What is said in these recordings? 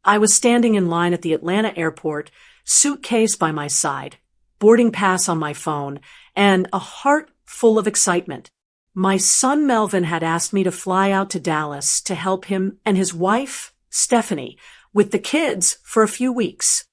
I was standing in line at the Atlanta airport, suitcase by my side, boarding pass on my phone, and a heart full of excitement. My son Melvin had asked me to fly out to Dallas to help him and his wife, Stephanie, with the kids for a few weeks.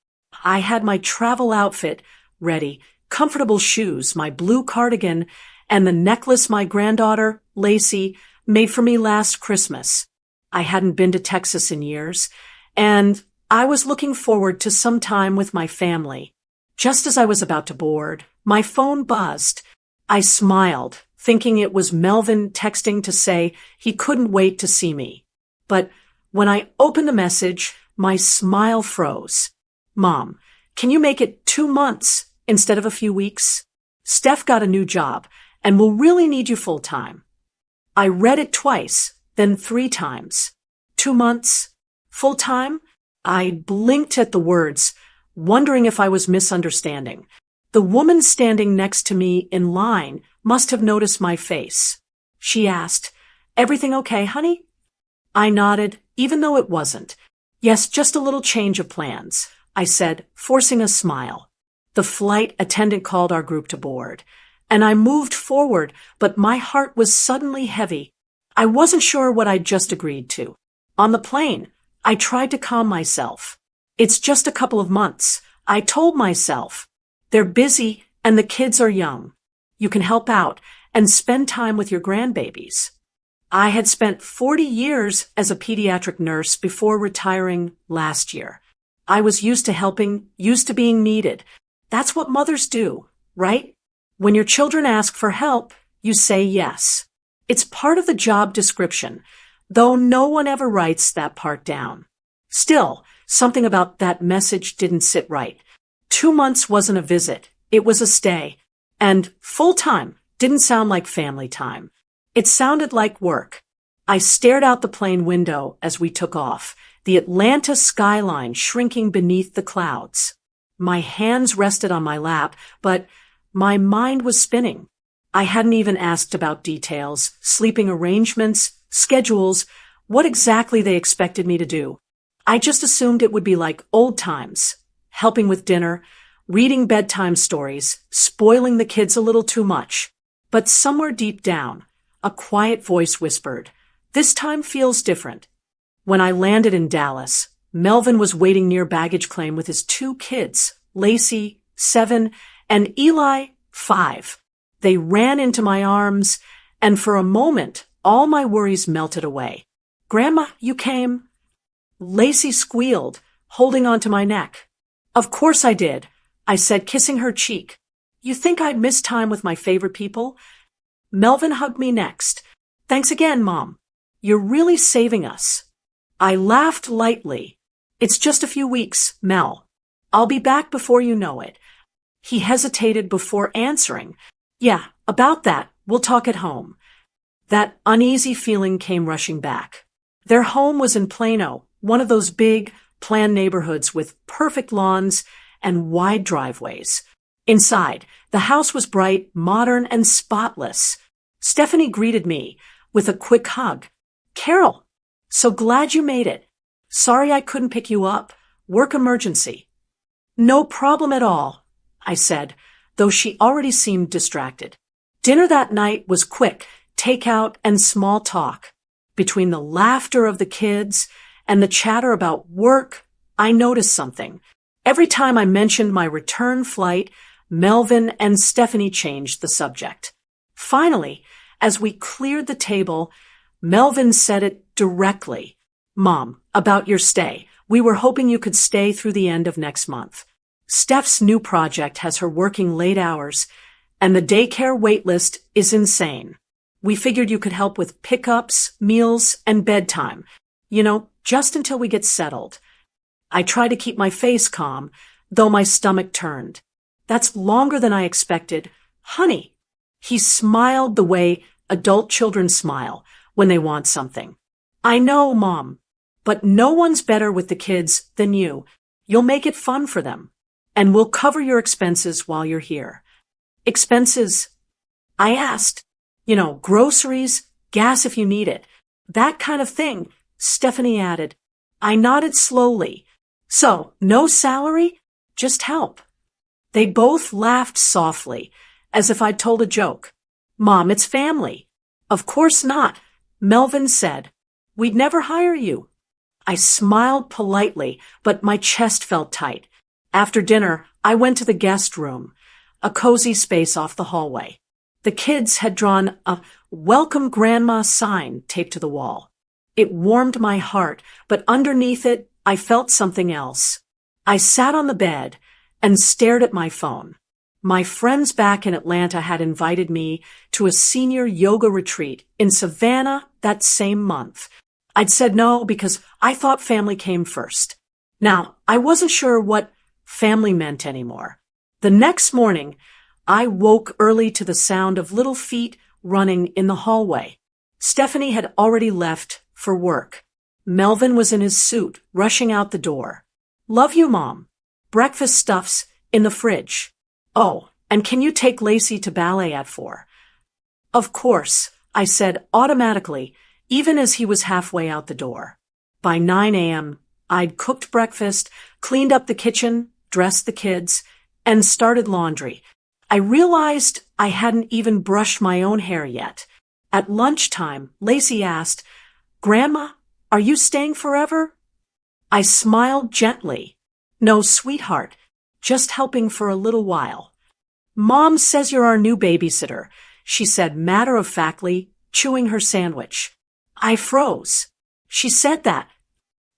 I had my travel outfit ready, comfortable shoes, my blue cardigan, and the necklace my granddaughter, Lacey, made for me last Christmas. I hadn't been to Texas in years, and I was looking forward to some time with my family. Just as I was about to board, my phone buzzed. I smiled, thinking it was Melvin texting to say he couldn't wait to see me. But when I opened the message, my smile froze. Mom, can you make it 2 months instead of a few weeks? Steph got a new job and will really need you full time. I read it twice, then 3 times. 2 months? Full time? I blinked at the words, wondering if I was misunderstanding. The woman standing next to me in line must have noticed my face. She asked, "Everything okay, honey?" I nodded, even though it wasn't. "Yes, just a little change of plans," I said, forcing a smile. The flight attendant called our group to board, and I moved forward, but my heart was suddenly heavy. I wasn't sure what I'd just agreed to. On the plane, I tried to calm myself. "It's just a couple of months," I told myself. "They're busy and the kids are young. You can help out and spend time with your grandbabies." I had spent 40 years as a pediatric nurse before retiring last year. I was used to helping, used to being needed. That's what mothers do, right? When your children ask for help, you say yes. It's part of the job description, though no one ever writes that part down. Still, something about that message didn't sit right. 2 months wasn't a visit, it was a stay. And full-time didn't sound like family time. It sounded like work. I stared out the plane window as we took off, the Atlanta skyline shrinking beneath the clouds. My hands rested on my lap, but my mind was spinning. I hadn't even asked about details, sleeping arrangements, schedules, what exactly they expected me to do. I just assumed it would be like old times, helping with dinner, reading bedtime stories, spoiling the kids a little too much. But somewhere deep down, a quiet voice whispered, "This time feels different." When I landed in Dallas, Melvin was waiting near baggage claim with his 2 kids, Lacey, 7, and Eli, 5. They ran into my arms, and for a moment, all my worries melted away. "Grandma, you came?" Lacey squealed, holding onto my neck. "Of course I did," I said, kissing her cheek. "You think I'd miss time with my favorite people?" Melvin hugged me next. "Thanks again, Mom. You're really saving us." I laughed lightly. "It's just a few weeks, Mel. I'll be back before you know it." He hesitated before answering. "Yeah, about that, we'll talk at home." That uneasy feeling came rushing back. Their home was in Plano, one of those big, planned neighborhoods with perfect lawns and wide driveways. Inside, the house was bright, modern, and spotless. Stephanie greeted me with a quick hug. "Carol, so glad you made it. Sorry I couldn't pick you up. Work emergency." "No problem at all," I said, though she already seemed distracted. Dinner that night was quick, takeout and small talk. Between the laughter of the kids and the chatter about work, I noticed something. Every time I mentioned my return flight, Melvin and Stephanie changed the subject. Finally, as we cleared the table, Melvin said it directly. "Mom, about your stay. We were hoping you could stay through the end of next month. Steph's new project has her working late hours, and the daycare wait list is insane. We figured you could help with pickups, meals, and bedtime. Just until we get settled." I tried to keep my face calm, though my stomach turned. "That's longer than I expected. Honey." He smiled the way adult children smile when they want something. "I know, Mom, but no one's better with the kids than you. You'll make it fun for them. And we'll cover your expenses while you're here." "Expenses?" I asked. Groceries, gas if you need it. That kind of thing," Stephanie added. I nodded slowly. So, no salary? Just help. They both laughed softly, as if I'd told a joke. Mom, it's family. Of course not, Melvin said. We'd never hire you. I smiled politely, but my chest felt tight. After dinner, I went to the guest room, a cozy space off the hallway. The kids had drawn a "Welcome Grandma" sign taped to the wall. It warmed my heart, but underneath it, I felt something else. I sat on the bed and stared at my phone. My friends back in Atlanta had invited me to a senior yoga retreat in Savannah that same month. I'd said no because I thought family came first. Now, I wasn't sure what family meant anymore. The next morning, I woke early to the sound of little feet running in the hallway. Stephanie had already left for work. Melvin was in his suit, rushing out the door. Love you, Mom. Breakfast stuff's in the fridge. Oh, and can you take Lacey to ballet at 4? Of course, I said automatically, even as he was halfway out the door. By 9 a.m., I'd cooked breakfast, cleaned up the kitchen, dressed the kids, and started laundry. I realized I hadn't even brushed my own hair yet. At lunchtime, Lacey asked, Grandma, are you staying forever? I smiled gently. No, sweetheart, just helping for a little while. Mom says you're our new babysitter, she said matter-of-factly, chewing her sandwich. I froze. She said that.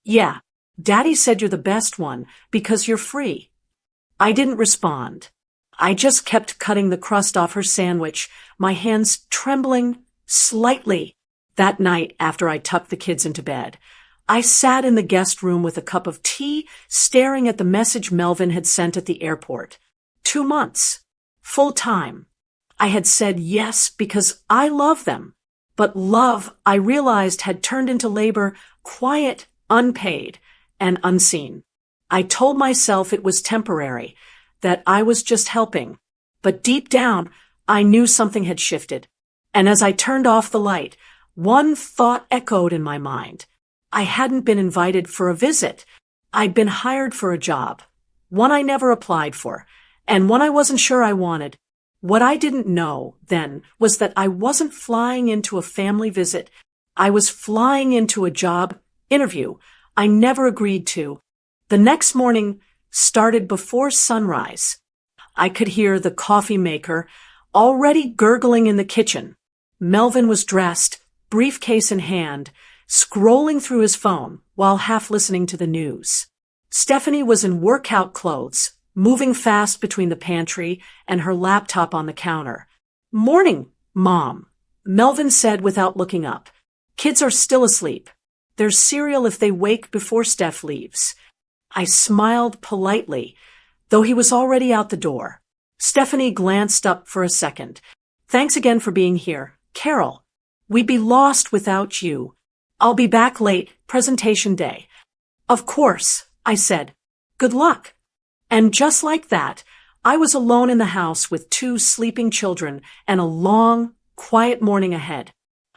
Yeah, Daddy said you're the best one because you're free. I didn't respond. I just kept cutting the crust off her sandwich, my hands trembling slightly. That night, after I tucked the kids into bed, I sat in the guest room with a cup of tea, staring at the message Melvin had sent at the airport. 2 months. Full time. I had said yes because I love them. But love, I realized, had turned into labor, quiet, unpaid, and unseen. I told myself it was temporary, that I was just helping. But deep down, I knew something had shifted. And as I turned off the light, one thought echoed in my mind. I hadn't been invited for a visit. I'd been hired for a job, one I never applied for, and one I wasn't sure I wanted. What I didn't know then was that I wasn't flying into a family visit. I was flying into a job interview I never agreed to. The next morning started before sunrise. I could hear the coffee maker already gurgling in the kitchen. Melvin was dressed, briefcase in hand, scrolling through his phone while half listening to the news. Stephanie was in workout clothes, moving fast between the pantry and her laptop on the counter. Morning, Mom, Melvin said without looking up. Kids are still asleep. There's cereal if they wake before Steph leaves. I smiled politely, though he was already out the door. Stephanie glanced up for a second. Thanks again for being here, Carol. We'd be lost without you. I'll be back late, presentation day. Of course, I said. Good luck. And just like that, I was alone in the house with 2 sleeping children and a long, quiet morning ahead.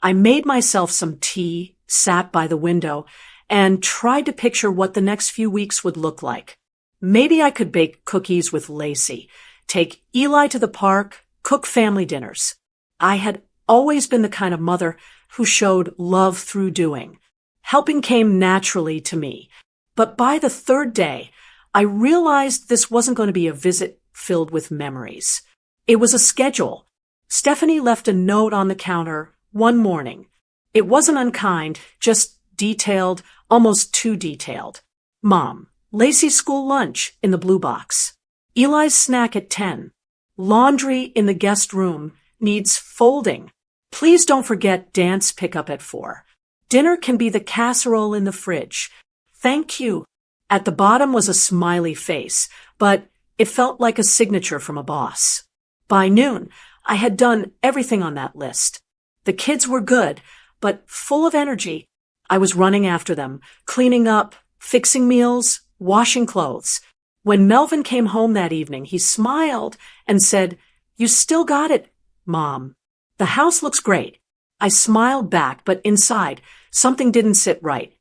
I made myself some tea, sat by the window, and tried to picture what the next few weeks would look like. Maybe I could bake cookies with Lacey, take Eli to the park, cook family dinners. I had always been the kind of mother who showed love through doing. Helping came naturally to me. But by the 3rd day, I realized this wasn't going to be a visit filled with memories. It was a schedule. Stephanie left a note on the counter one morning. It wasn't unkind, just detailed, almost too detailed. Mom, Lacey's school lunch in the blue box. Eli's snack at 10. Laundry in the guest room needs folding. Please don't forget dance pickup at 4. Dinner can be the casserole in the fridge. Thank you. At the bottom was a smiley face, but it felt like a signature from a boss. By noon, I had done everything on that list. The kids were good, but full of energy. I was running after them, cleaning up, fixing meals, washing clothes. When Melvin came home that evening, he smiled and said, "You still got it, Mom. The house looks great." I smiled back, but inside, something didn't sit right.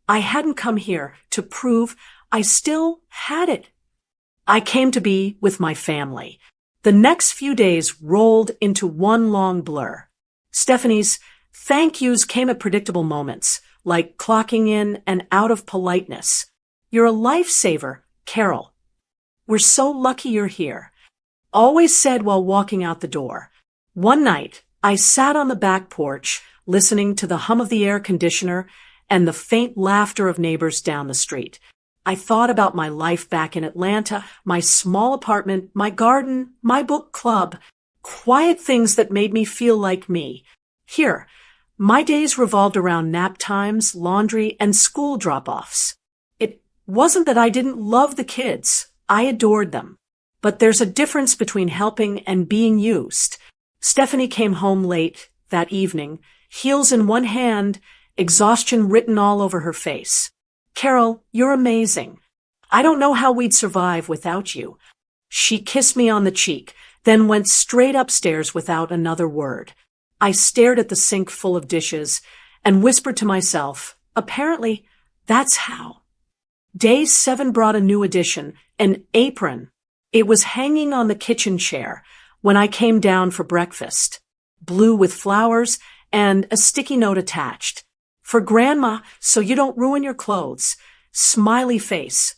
I hadn't come here to prove I still had it. I came to be with my family. The next few days rolled into one long blur. Stephanie's thank yous came at predictable moments, like clocking in and out of politeness. You're a lifesaver, Carol. We're so lucky you're here. Always said while walking out the door. One night, I sat on the back porch, listening to the hum of the air conditioner and the faint laughter of neighbors down the street. I thought about my life back in Atlanta, my small apartment, my garden, my book club, quiet things that made me feel like me. Here, my days revolved around nap times, laundry, and school drop-offs. It wasn't that I didn't love the kids. I adored them. But there's a difference between helping and being used. Stephanie came home late that evening, heels in one hand, exhaustion written all over her face. Carol, you're amazing. I don't know how we'd survive without you. She kissed me on the cheek, then went straight upstairs without another word. I stared at the sink full of dishes and whispered to myself, apparently, that's how. Day 7 brought a new addition, an apron. It was hanging on the kitchen chair when I came down for breakfast. Blue with flowers and a sticky note attached. For Grandma, so you don't ruin your clothes. Smiley face.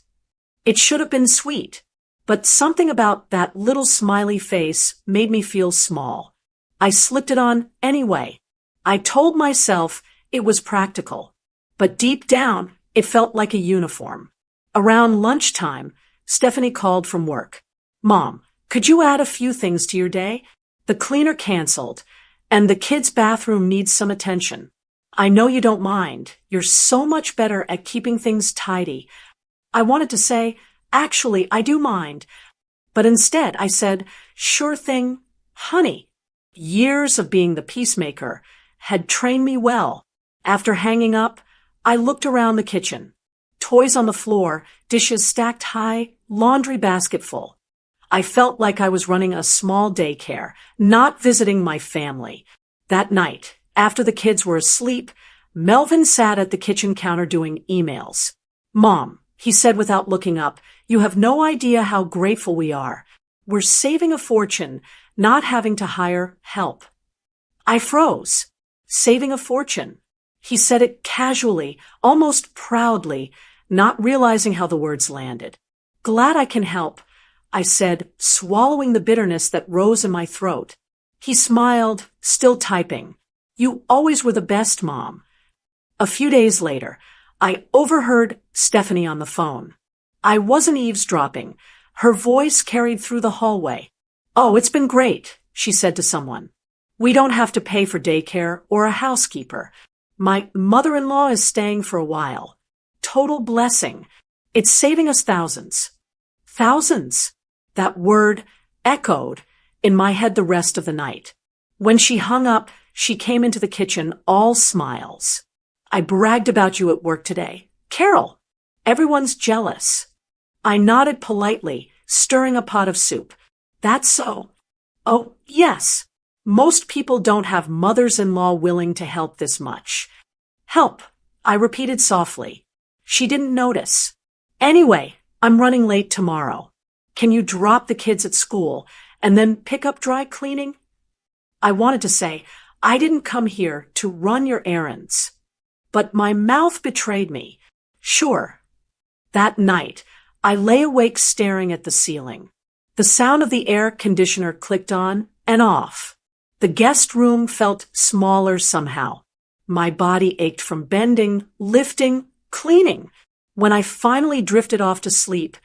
It should have been sweet, but something about that little smiley face made me feel small. I slipped it on anyway. I told myself it was practical, but deep down, it felt like a uniform. Around lunchtime, Stephanie called from work. Mom, could you add a few things to your day? The cleaner canceled, and the kids' bathroom needs some attention. I know you don't mind. You're so much better at keeping things tidy. I wanted to say, actually, I do mind. But instead, I said, sure thing, honey. Years of being the peacemaker had trained me well. After hanging up, I looked around the kitchen. Toys on the floor, dishes stacked high, laundry basket full. I felt like I was running a small daycare, not visiting my family. That night, after the kids were asleep, Melvin sat at the kitchen counter doing emails. Mom, he said without looking up, you have no idea how grateful we are. We're saving a fortune, not having to hire help. I froze. Saving a fortune. He said it casually, almost proudly, not realizing how the words landed. Glad I can help, I said, swallowing the bitterness that rose in my throat. He smiled, still typing. You always were the best, Mom. A few days later, I overheard Stephanie on the phone. I wasn't eavesdropping. Her voice carried through the hallway. Oh, it's been great, she said to someone. We don't have to pay for daycare or a housekeeper. My mother-in-law is staying for a while. Total blessing. It's saving us thousands. Thousands. That word echoed in my head the rest of the night. When she hung up, she came into the kitchen all smiles. I bragged about you at work today. Carol, everyone's jealous. I nodded politely, stirring a pot of soup. That's so. Oh, yes. Most people don't have mothers-in-law willing to help this much. Help, I repeated softly. She didn't notice. Anyway, I'm running late tomorrow. Can you drop the kids at school and then pick up dry cleaning? I wanted to say, I didn't come here to run your errands. But my mouth betrayed me. Sure. That night, I lay awake staring at the ceiling. The sound of the air conditioner clicked on and off. The guest room felt smaller somehow. My body ached from bending, lifting, cleaning. When I finally drifted off to sleep,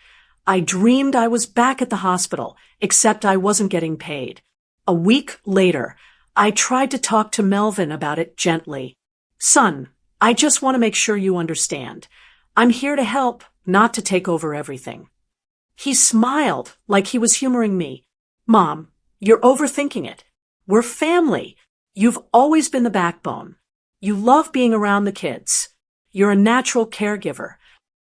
I dreamed I was back at the hospital, except I wasn't getting paid. A week later, I tried to talk to Melvin about it gently. Son, I just want to make sure you understand. I'm here to help, not to take over everything. He smiled like he was humoring me. Mom, you're overthinking it. We're family. You've always been the backbone. You love being around the kids. You're a natural caregiver.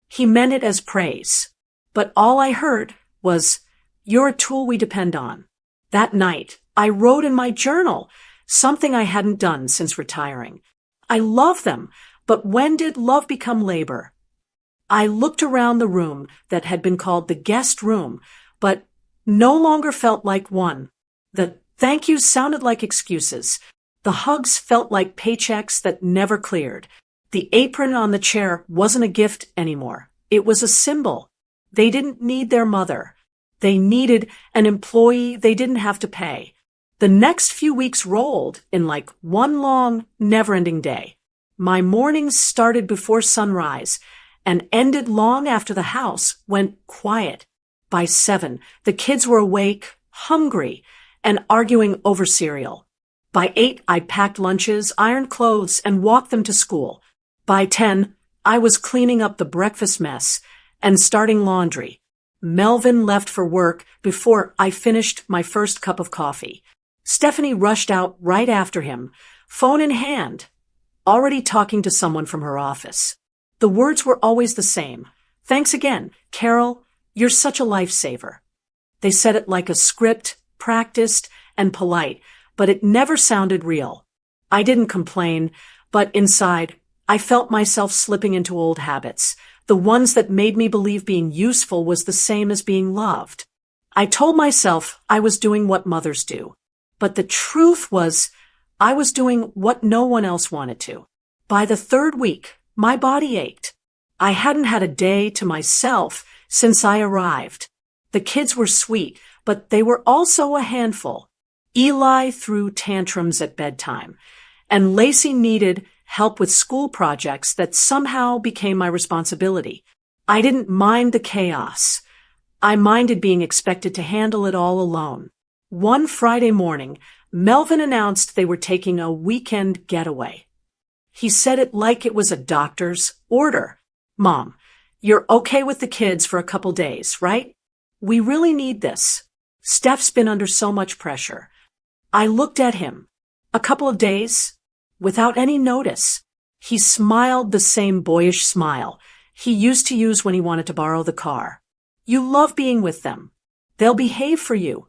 He meant it as praise. But all I heard was, you're a tool we depend on. That night, I wrote in my journal, something I hadn't done since retiring. I love them. But when did love become labor? I looked around the room that had been called the guest room, but no longer felt like one. The thank yous sounded like excuses. The hugs felt like paychecks that never cleared. The apron on the chair wasn't a gift anymore. It was a symbol. They didn't need their mother. They needed an employee they didn't have to pay. The next few weeks rolled in like one long, never-ending day. My mornings started before sunrise and ended long after the house went quiet. By 7, the kids were awake, hungry, and arguing over cereal. By 8, I packed lunches, ironed clothes, and walked them to school. By 10, I was cleaning up the breakfast mess and starting laundry. Melvin left for work before I finished my first cup of coffee. Stephanie rushed out right after him, phone in hand, already talking to someone from her office. The words were always the same. Thanks again, Carol. You're such a lifesaver. They said it like a script, practiced and polite, but it never sounded real. I didn't complain, but inside, I felt myself slipping into old habits, the ones that made me believe being useful was the same as being loved. I told myself I was doing what mothers do, but the truth was I was doing what no one else wanted to. By the 3rd week, my body ached. I hadn't had a day to myself since I arrived. The kids were sweet, but they were also a handful. Eli threw tantrums at bedtime, and Lacey needed help with school projects that somehow became my responsibility. I didn't mind the chaos. I minded being expected to handle it all alone. One Friday morning, Melvin announced they were taking a weekend getaway. He said it like it was a doctor's order. Mom, you're okay with the kids for a couple days, right? We really need this. Steph's been under so much pressure. I looked at him. A couple of days? Without any notice. He smiled the same boyish smile he used to use when he wanted to borrow the car. You love being with them. They'll behave for you.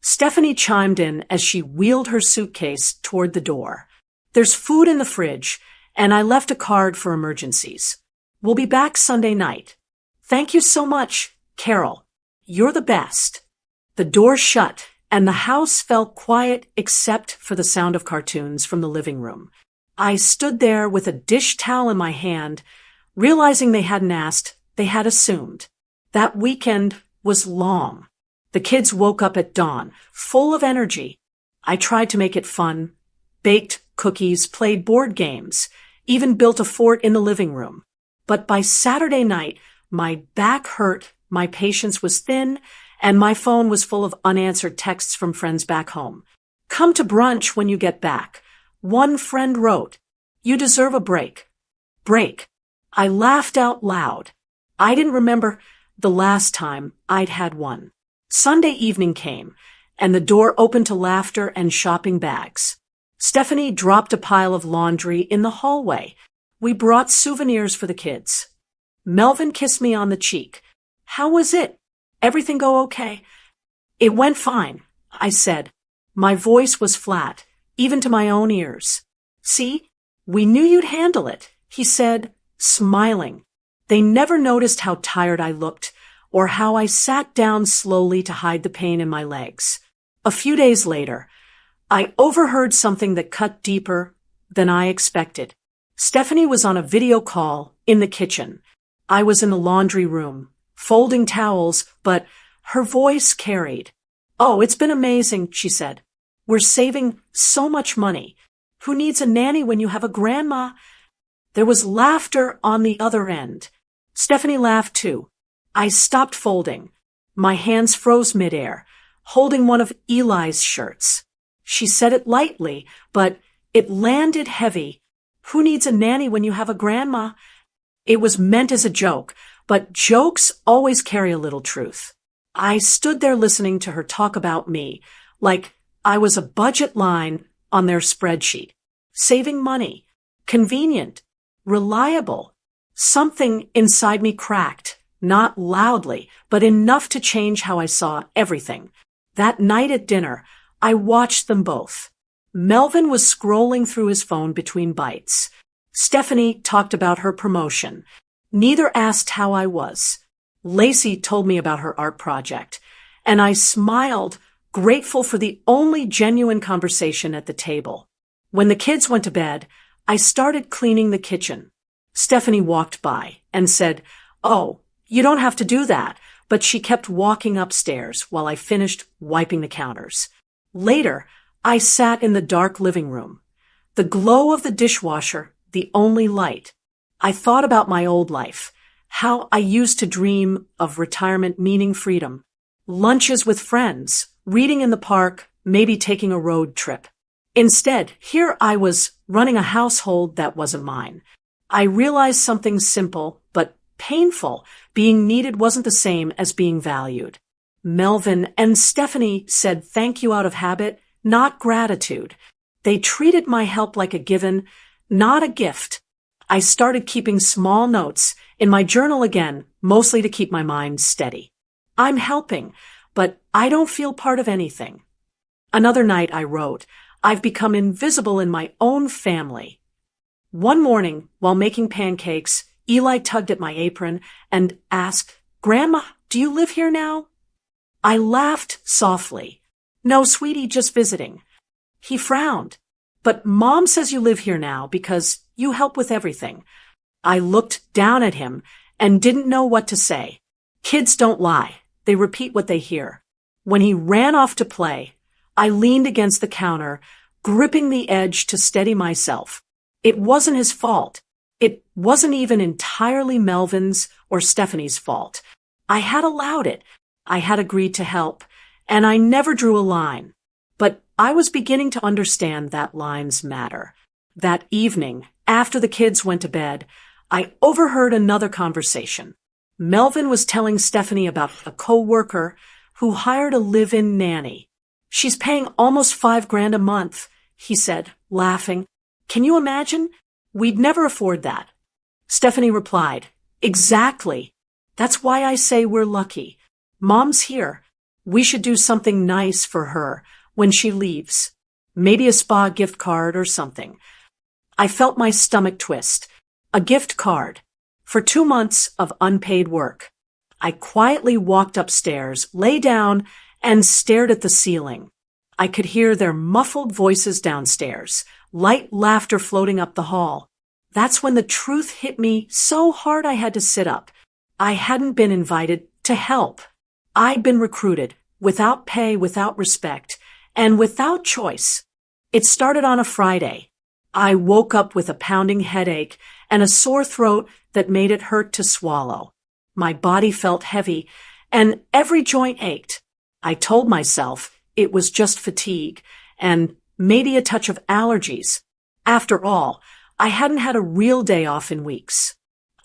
Stephanie chimed in as she wheeled her suitcase toward the door. There's food in the fridge, and I left a card for emergencies. We'll be back Sunday night. Thank you so much, Carol. You're the best. The door shut, and the house fell quiet except for the sound of cartoons from the living room. I stood there with a dish towel in my hand, realizing they hadn't asked, they had assumed. That weekend was long. The kids woke up at dawn, full of energy. I tried to make it fun, baked cookies, played board games, even built a fort in the living room. But by Saturday night, my back hurt, my patience was thin, and my phone was full of unanswered texts from friends back home. Come to brunch when you get back. One friend wrote, you deserve a break. Break. I laughed out loud. I didn't remember the last time I'd had one. Sunday evening came, and the door opened to laughter and shopping bags. Stephanie dropped a pile of laundry in the hallway. We brought souvenirs for the kids. Melvin kissed me on the cheek. How was it? Everything go okay? It went fine, I said. My voice was flat, even to my own ears. See? We knew you'd handle it, he said, smiling. They never noticed how tired I looked, or how I sat down slowly to hide the pain in my legs. A few days later, I overheard something that cut deeper than I expected. Stephanie was on a video call in the kitchen. I was in the laundry room, folding towels, but her voice carried. Oh, it's been amazing, she said. We're saving so much money. Who needs a nanny when you have a grandma? There was laughter on the other end. Stephanie laughed too. I stopped folding. My hands froze midair, holding one of Eli's shirts. She said it lightly, but it landed heavy. Who needs a nanny when you have a grandma? It was meant as a joke, but jokes always carry a little truth. I stood there listening to her talk about me, like I was a budget line on their spreadsheet. Saving money. Convenient. Reliable. Something inside me cracked, not loudly, but enough to change how I saw everything. That night at dinner, I watched them both. Melvin was scrolling through his phone between bites. Stephanie talked about her promotion. Neither asked how I was. Lacey told me about her art project, and I smiled, grateful for the only genuine conversation at the table. When the kids went to bed, I started cleaning the kitchen. Stephanie walked by and said, "Oh, you don't have to do that," but she kept walking upstairs while I finished wiping the counters. Later, I sat in the dark living room. The glow of the dishwasher, the only light. I thought about my old life, how I used to dream of retirement meaning freedom, lunches with friends, reading in the park, maybe taking a road trip. Instead, here I was running a household that wasn't mine. I realized something simple but painful. Being needed wasn't the same as being valued. Melvin and Stephanie said thank you out of habit, not gratitude. They treated my help like a given, not a gift. I started keeping small notes in my journal again, mostly to keep my mind steady. I'm helping, but I don't feel part of anything. Another night I wrote, I've become invisible in my own family. One morning, while making pancakes, Eli tugged at my apron and asked, "Grandma, do you live here now?" I laughed softly. "No, sweetie, just visiting." He frowned. "But Mom says you live here now because you help with everything." I looked down at him and didn't know what to say. Kids don't lie. They repeat what they hear. When he ran off to play, I leaned against the counter, gripping the edge to steady myself. It wasn't his fault. It wasn't even entirely Melvin's or Stephanie's fault. I had allowed it. I had agreed to help, and I never drew a line. But I was beginning to understand that lines matter. That evening, after the kids went to bed, I overheard another conversation. Melvin was telling Stephanie about a co-worker who hired a live-in nanny. "She's paying almost $5,000 a month," he said, laughing. "Can you imagine? We'd never afford that." Stephanie replied, "Exactly. That's why I say we're lucky. Mom's here. We should do something nice for her when she leaves. Maybe a spa gift card or something." I felt my stomach twist. A gift card. For 2 months of unpaid work. I quietly walked upstairs, lay down, and stared at the ceiling. I could hear their muffled voices downstairs, light laughter floating up the hall. That's when the truth hit me so hard I had to sit up. I hadn't been invited to help. I'd been recruited, without pay, without respect, and without choice. It started on a Friday. I woke up with a pounding headache and a sore throat that made it hurt to swallow. My body felt heavy, and every joint ached. I told myself it was just fatigue, and maybe a touch of allergies. After all, I hadn't had a real day off in weeks.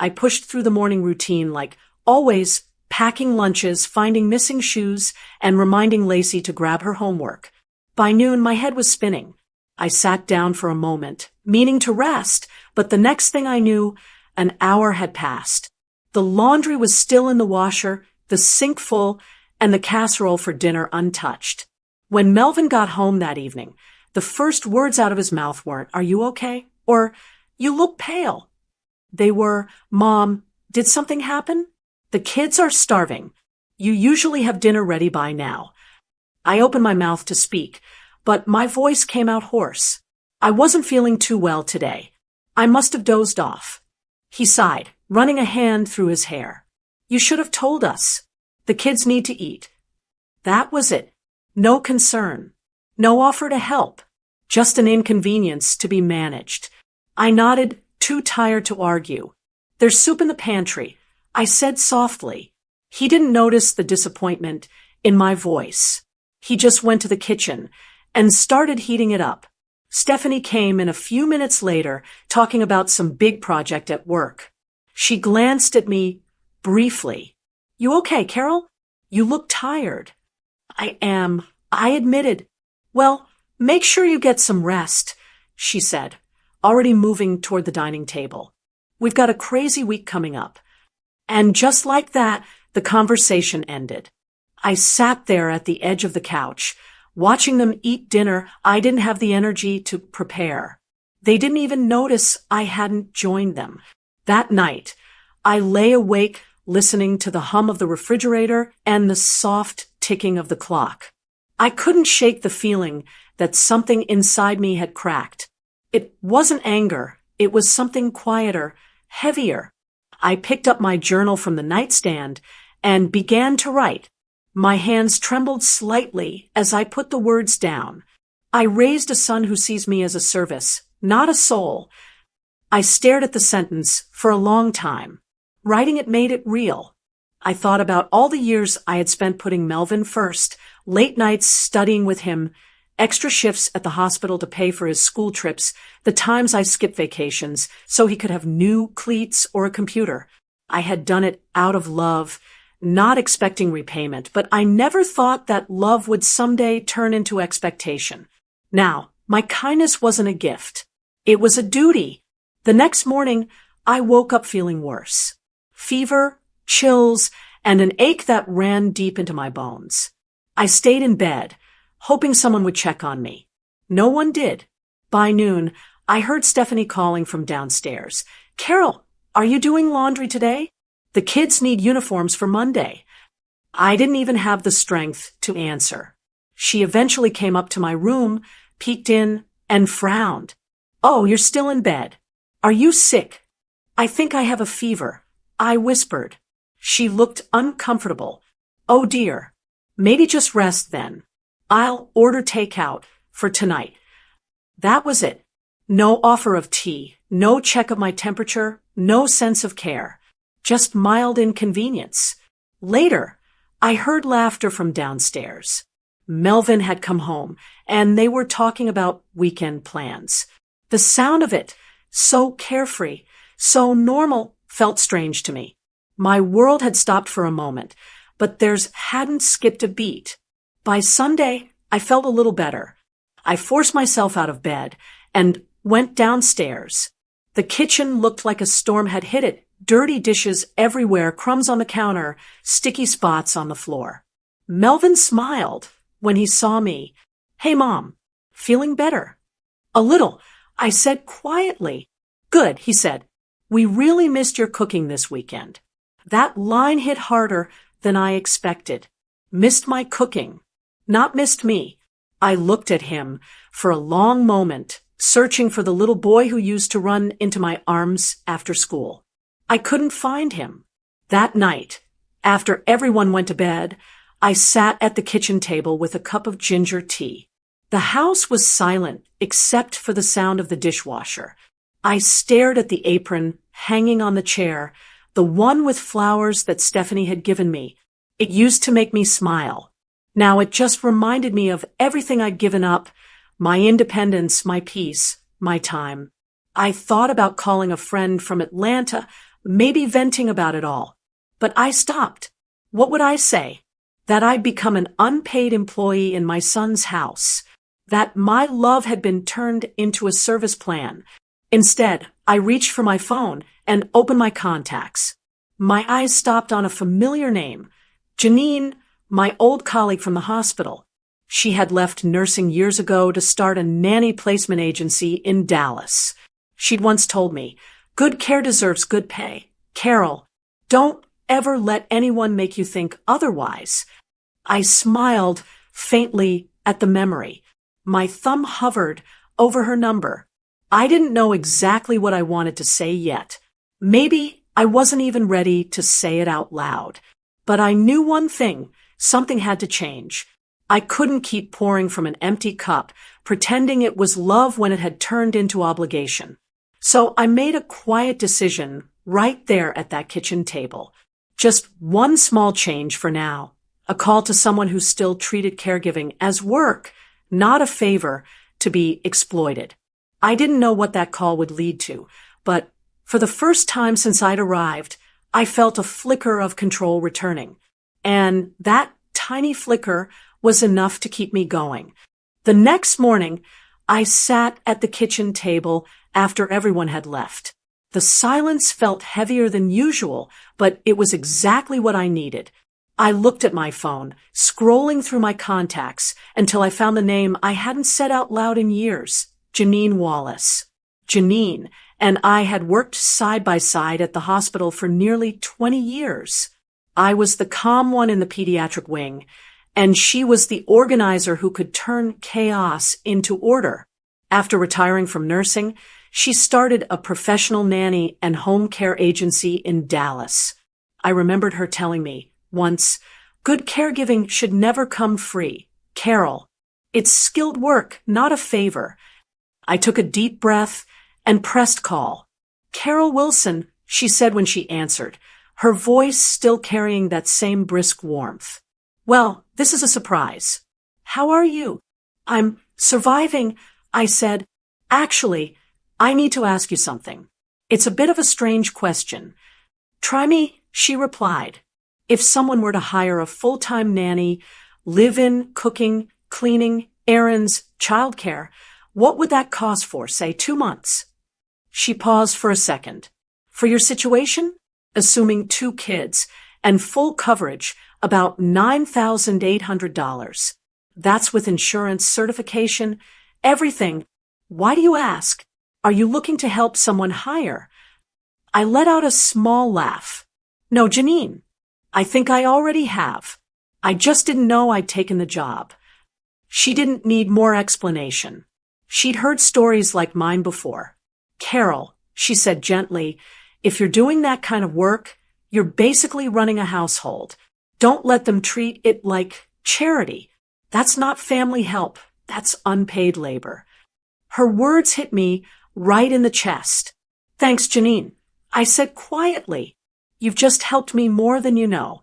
I pushed through the morning routine like always, packing lunches, finding missing shoes, and reminding Lacey to grab her homework. By noon, my head was spinning. I sat down for a moment, meaning to rest, but the next thing I knew, an hour had passed. The laundry was still in the washer, the sink full, and the casserole for dinner untouched. When Melvin got home that evening, the first words out of his mouth weren't, "Are you okay?" or "You look pale." They were, "Mom, did something happen? The kids are starving. You usually have dinner ready by now." I opened my mouth to speak, but my voice came out hoarse. I wasn't feeling too well today. I must have dozed off. He sighed, running a hand through his hair. "You should have told us. The kids need to eat." That was it. No concern. No offer to help. Just an inconvenience to be managed. I nodded, too tired to argue. "There's soup in the pantry," I said softly. He didn't notice the disappointment in my voice. He just went to the kitchen and started heating it up. Stephanie came in a few minutes later, talking about some big project at work. She glanced at me briefly. "You okay, Carol? You look tired." "I am," I admitted. "Well, make sure you get some rest," she said, already moving toward the dining table. "We've got a crazy week coming up." And just like that, the conversation ended. I sat there at the edge of the couch, watching them eat dinner I didn't have the energy to prepare. They didn't even notice I hadn't joined them. That night, I lay awake listening to the hum of the refrigerator and the soft ticking of the clock. I couldn't shake the feeling that something inside me had cracked. It wasn't anger. It was something quieter, heavier. I picked up my journal from the nightstand and began to write. My hands trembled slightly as I put the words down. I raised a son who sees me as a service, not a soul. I stared at the sentence for a long time. Writing it made it real. I thought about all the years I had spent putting Melvin first, late nights studying with him, extra shifts at the hospital to pay for his school trips, the times I skipped vacations so he could have new cleats or a computer. I had done it out of love, not expecting repayment, but I never thought that love would someday turn into expectation. Now, my kindness wasn't a gift. It was a duty. The next morning, I woke up feeling worse. Fever, chills, and an ache that ran deep into my bones. I stayed in bed, hoping someone would check on me. No one did. By noon, I heard Stephanie calling from downstairs. "Carol, are you doing laundry today? The kids need uniforms for Monday." I didn't even have the strength to answer. She eventually came up to my room, peeked in, and frowned. "Oh, you're still in bed. Are you sick?" "I think I have a fever," I whispered. She looked uncomfortable. "Oh dear. Maybe just rest then. I'll order takeout for tonight." That was it. No offer of tea, no check of my temperature, no sense of care. Just mild inconvenience. Later, I heard laughter from downstairs. Melvin had come home, and they were talking about weekend plans. The sound of it, so carefree, so normal, felt strange to me. My world had stopped for a moment, but theirs hadn't skipped a beat. By Sunday, I felt a little better. I forced myself out of bed and went downstairs. The kitchen looked like a storm had hit it. Dirty dishes everywhere, crumbs on the counter, sticky spots on the floor. Melvin smiled when he saw me. "Hey, Mom, feeling better?" "A little," I said quietly. "Good," he said. "We really missed your cooking this weekend." That line hit harder than I expected. Missed my cooking, not missed me. I looked at him for a long moment, searching for the little boy who used to run into my arms after school. I couldn't find him. That night, after everyone went to bed, I sat at the kitchen table with a cup of ginger tea. The house was silent except for the sound of the dishwasher. I stared at the apron hanging on the chair, the one with flowers that Stephanie had given me. It used to make me smile. Now it just reminded me of everything I'd given up, my independence, my peace, my time. I thought about calling a friend from Atlanta, maybe venting about it all. But I stopped. What would I say? That I'd become an unpaid employee in my son's house. That my love had been turned into a service plan. Instead, I reached for my phone and opened my contacts. My eyes stopped on a familiar name. Janine, my old colleague from the hospital. She had left nursing years ago to start a nanny placement agency in Dallas. She'd once told me, "Good care deserves good pay. Carol, don't ever let anyone make you think otherwise." I smiled faintly at the memory. My thumb hovered over her number. I didn't know exactly what I wanted to say yet. Maybe I wasn't even ready to say it out loud. But I knew one thing. Something had to change. I couldn't keep pouring from an empty cup, pretending it was love when it had turned into obligation. So I made a quiet decision right there at that kitchen table. Just one small change for now. A call to someone who still treated caregiving as work, not a favor to be exploited. I didn't know what that call would lead to, but for the first time since I'd arrived, I felt a flicker of control returning. And that tiny flicker was enough to keep me going. The next morning, I sat at the kitchen table after everyone had left. The silence felt heavier than usual, but it was exactly what I needed. I looked at my phone, scrolling through my contacts until I found the name I hadn't said out loud in years, Janine Wallace. Janine and I had worked side by side at the hospital for nearly 20 years. I was the calm one in the pediatric wing, and she was the organizer who could turn chaos into order. After retiring from nursing, she started a professional nanny and home care agency in Dallas. I remembered her telling me once, "Good caregiving should never come free. Carol, it's skilled work, not a favor." I took a deep breath and pressed call. "Carol Wilson," she said when she answered, her voice still carrying that same brisk warmth. "Well, this is a surprise. How are you?" "I'm surviving," I said. "Actually, I need to ask you something. It's a bit of a strange question." "Try me," she replied. "If someone were to hire a full-time nanny, live-in, cooking, cleaning, errands, childcare, what would that cost for, say, 2 months?" She paused for a second. "For your situation, assuming 2 kids and full coverage, about $9,800. That's with insurance, certification, everything. Why do you ask? Are you looking to help someone hire?" I let out a small laugh. "No, Janine. I think I already have. I just didn't know I'd taken the job." She didn't need more explanation. She'd heard stories like mine before. "Carol," she said gently, "if you're doing that kind of work, you're basically running a household. Don't let them treat it like charity. That's not family help. That's unpaid labor." Her words hit me right in the chest. "Thanks, Janine," I said quietly. "You've just helped me more than you know."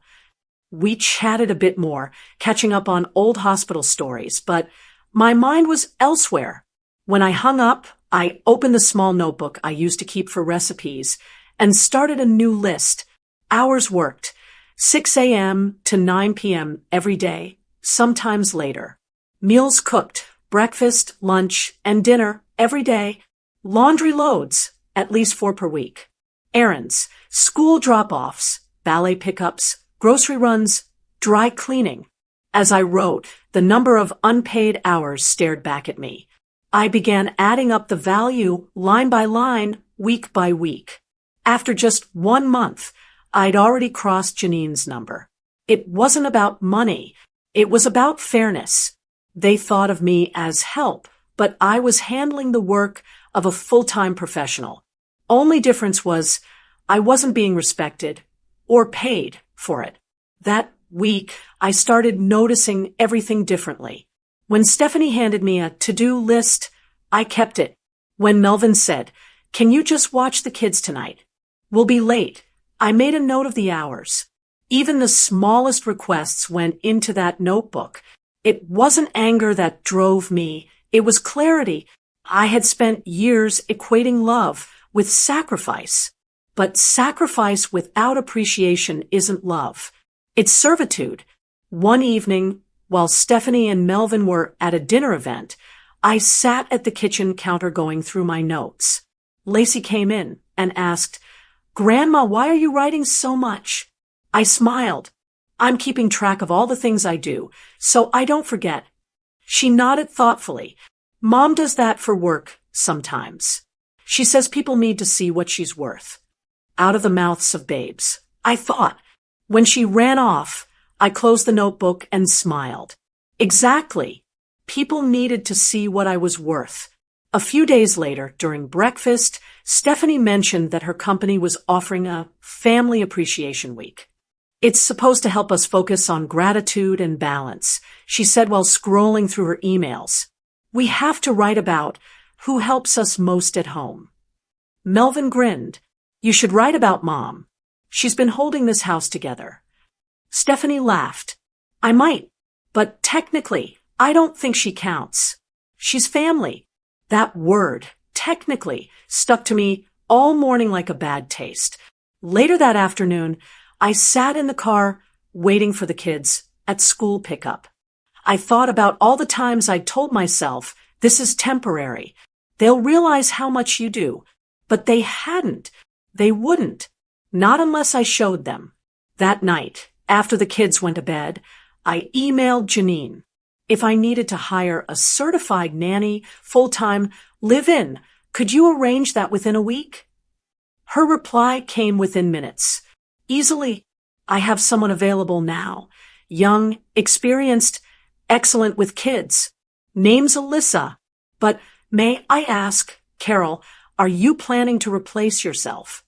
We chatted a bit more, catching up on old hospital stories, but my mind was elsewhere. When I hung up, I opened the small notebook I used to keep for recipes and started a new list. Hours worked, 6 a.m. to 9 p.m. every day, sometimes later. Meals cooked, breakfast, lunch, and dinner every day. Laundry loads, at least 4 per week. Errands, school drop-offs, ballet pickups, grocery runs, dry cleaning. As I wrote, the number of unpaid hours stared back at me. I began adding up the value line by line, week by week. After just 1 month, I'd already crossed Janine's number. It wasn't about money. It was about fairness. They thought of me as help, but I was handling the work of a full-time professional. Only difference was I wasn't being respected or paid for it. That week, I started noticing everything differently. When Stephanie handed me a to-do list, I kept it. When Melvin said, "Can you just watch the kids tonight? We'll be late," I made a note of the hours. Even the smallest requests went into that notebook. It wasn't anger that drove me. It was clarity. I had spent years equating love with sacrifice. But sacrifice without appreciation isn't love. It's servitude. One evening, while Stephanie and Melvin were at a dinner event, I sat at the kitchen counter going through my notes. Lacey came in and asked, "Grandma, why are you writing so much?" I smiled. "I'm keeping track of all the things I do, so I don't forget." She nodded thoughtfully. "Mom does that for work sometimes. She says people need to see what she's worth." Out of the mouths of babes, I thought. When she ran off, I closed the notebook and smiled. Exactly. People needed to see what I was worth. A few days later, during breakfast, Stephanie mentioned that her company was offering a family appreciation week. "It's supposed to help us focus on gratitude and balance," she said while scrolling through her emails. "We have to write about who helps us most at home." Melvin grinned. "You should write about Mom. She's been holding this house together." Stephanie laughed. "I might, but technically, I don't think she counts. She's family." That word, technically, stuck to me all morning like a bad taste. Later that afternoon, I sat in the car waiting for the kids at school pickup. I thought about all the times I'd told myself, "This is temporary. They'll realize how much you do." But they hadn't. They wouldn't. Not unless I showed them. That night, after the kids went to bed, I emailed Janine. If I needed to hire a certified nanny, full-time, live-in, Could you arrange that within a week? Her reply came within minutes. Easily. I have someone available now. Young, experienced, excellent with kids. Name's Alyssa. But may I ask, Carol, are you planning to replace yourself?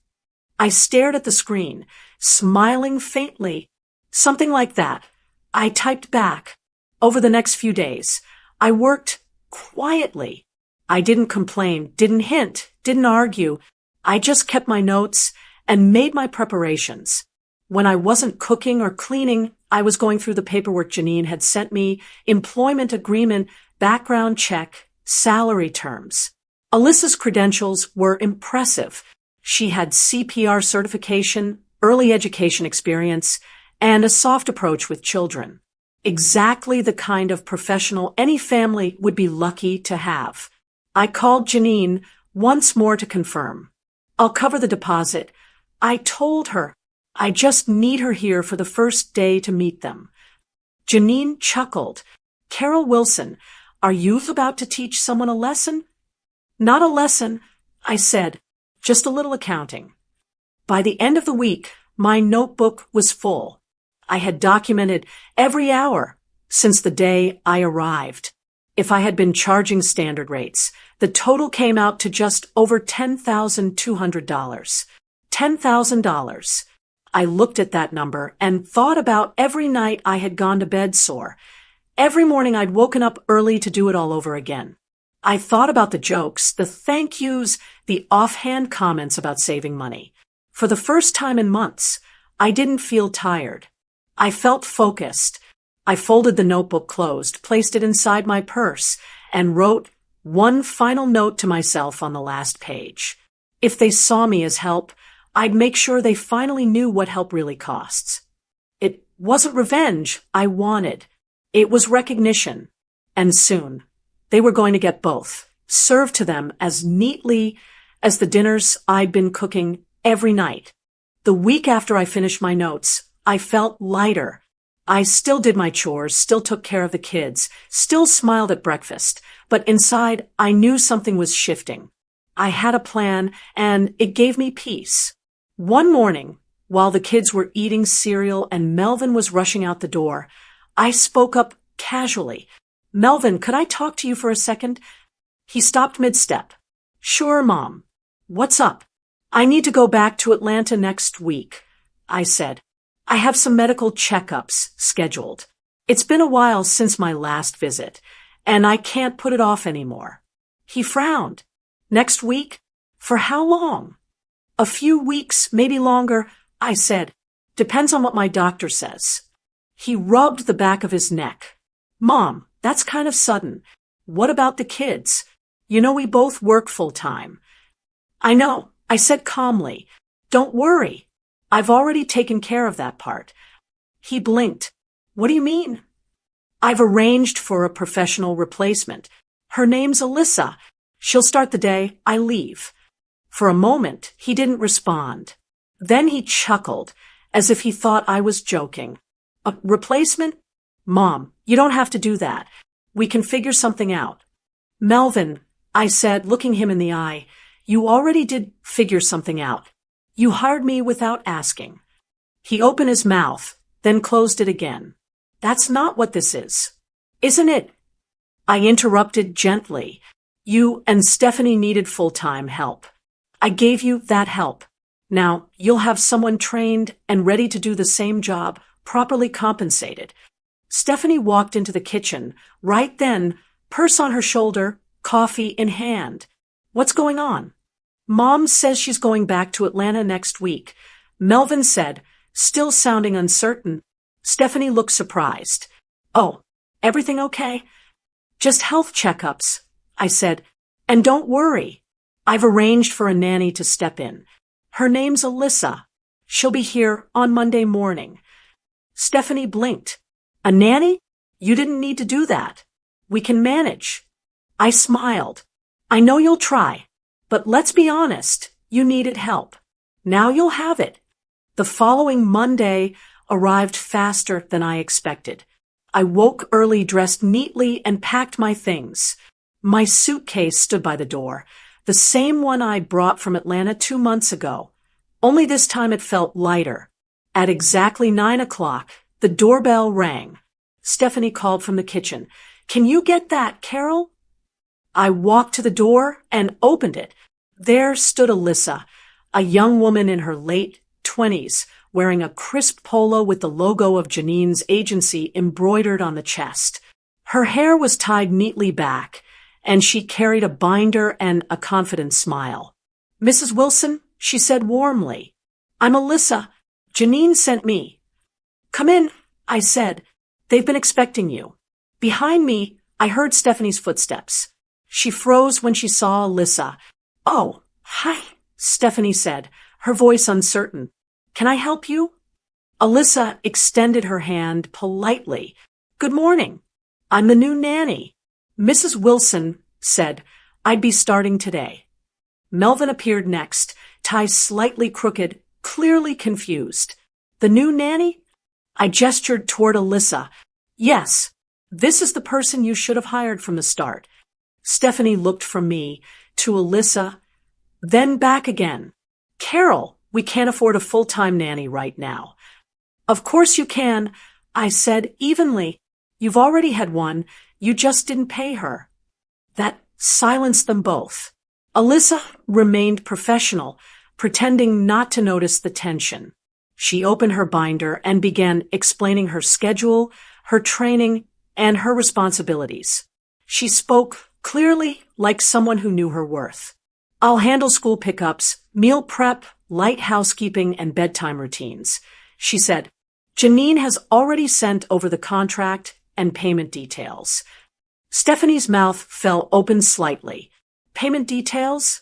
I stared at the screen, smiling faintly. Something like that. I typed back. Over the next few days, I worked quietly. I didn't complain, didn't hint, didn't argue. I just kept my notes and made my preparations. When I wasn't cooking or cleaning, I was going through the paperwork Janine had sent me, employment agreement, background check, salary terms. Alyssa's credentials were impressive. She had CPR certification, early education experience, and a soft approach with children. Exactly the kind of professional any family would be lucky to have. I called Janine once more to confirm. I'll cover the deposit. I told her I just need her here for the first day to meet them. Janine chuckled. Carol Wilson, are you about to teach someone a lesson? Not a lesson, I said, just a little accounting. By the end of the week, my notebook was full. I had documented every hour since the day I arrived. If I had been charging standard rates, the total came out to just over $10,200. $10,000. I looked at that number and thought about every night I had gone to bed sore. Every morning I'd woken up early to do it all over again. I thought about the jokes, the thank yous, the offhand comments about saving money. For the first time in months, I didn't feel tired. I felt focused. I folded the notebook closed, placed it inside my purse, and wrote one final note to myself on the last page. If they saw me as help, I'd make sure they finally knew what help really costs. It wasn't revenge I wanted. It was recognition. And soon, they were going to get both, served to them as neatly as the dinners I'd been cooking every night. The week after I finished my notes, I felt lighter. I still did my chores, still took care of the kids, still smiled at breakfast, but inside I knew something was shifting. I had a plan, and it gave me peace. One morning, while the kids were eating cereal and Melvin was rushing out the door, I spoke up casually. Melvin, could I talk to you for a second? He stopped mid-step. Sure, Mom. What's up? I need to go back to Atlanta next week, I said. I have some medical checkups scheduled. It's been a while since my last visit, and I can't put it off anymore. He frowned. Next week? For how long? A few weeks, maybe longer, I said. Depends on what my doctor says. He rubbed the back of his neck. Mom, that's kind of sudden. What about the kids? You know we both work full-time. I know, I said calmly. Don't worry. I've already taken care of that part. He blinked. What do you mean? I've arranged for a professional replacement. Her name's Alyssa. She'll start the day I leave. For a moment, he didn't respond. Then he chuckled, as if he thought I was joking. A replacement? Mom, you don't have to do that. We can figure something out. Melvin, I said, looking him in the eye, you already did figure something out. You hired me without asking. He opened his mouth, then closed it again. That's not what this is. Isn't it? I interrupted gently. You and Stephanie needed full-time help. I gave you that help. Now, you'll have someone trained and ready to do the same job, properly compensated. Stephanie walked into the kitchen, right then, purse on her shoulder, coffee in hand. What's going on? Mom says she's going back to Atlanta next week. Melvin said, still sounding uncertain. Stephanie looked surprised. Oh, everything okay? Just health checkups, I said. And don't worry. I've arranged for a nanny to step in. Her name's Alyssa. She'll be here on Monday morning. Stephanie blinked. A nanny? You didn't need to do that. We can manage. I smiled. I know you'll try, but let's be honest, you needed help. Now you'll have it. The following Monday arrived faster than I expected. I woke early, dressed neatly, and packed my things. My suitcase stood by the door. the same one I brought from Atlanta 2 months ago. Only this time it felt lighter. At exactly 9 o'clock, the doorbell rang. Stephanie called from the kitchen. "Can you get that, Carol?" I walked to the door and opened it. There stood Alyssa, a young woman in her late 20s, wearing a crisp polo with the logo of Janine's agency embroidered on the chest. Her hair was tied neatly back, and she carried a binder and a confident smile. "Mrs. Wilson," she said warmly, "I'm Alyssa. Janine sent me." "Come in," I said. "They've been expecting you." Behind me, I heard Stephanie's footsteps. She froze when she saw Alyssa. "Oh, hi," Stephanie said, her voice uncertain. "Can I help you?" Alyssa extended her hand politely. "Good morning. I'm the new nanny." Mrs. Wilson said I'd be starting today. Melvin appeared next, tie slightly crooked, clearly confused. "The new nanny?" I gestured toward Alyssa. "Yes, this is the person you should have hired from the start." Stephanie looked from me to Alyssa, then back again. "Carol, we can't afford a full-time nanny right now." "Of course you can," I said evenly. "You've already had one. You just didn't pay her." That silenced them both. Alyssa remained professional, pretending not to notice the tension. She opened her binder and began explaining her schedule, her training, and her responsibilities. She spoke clearly, like someone who knew her worth. "I'll handle school pickups, meal prep, light housekeeping, and bedtime routines," she said. "Janine has already sent over the contract and payment details." Stephanie's mouth fell open slightly. "Payment details?"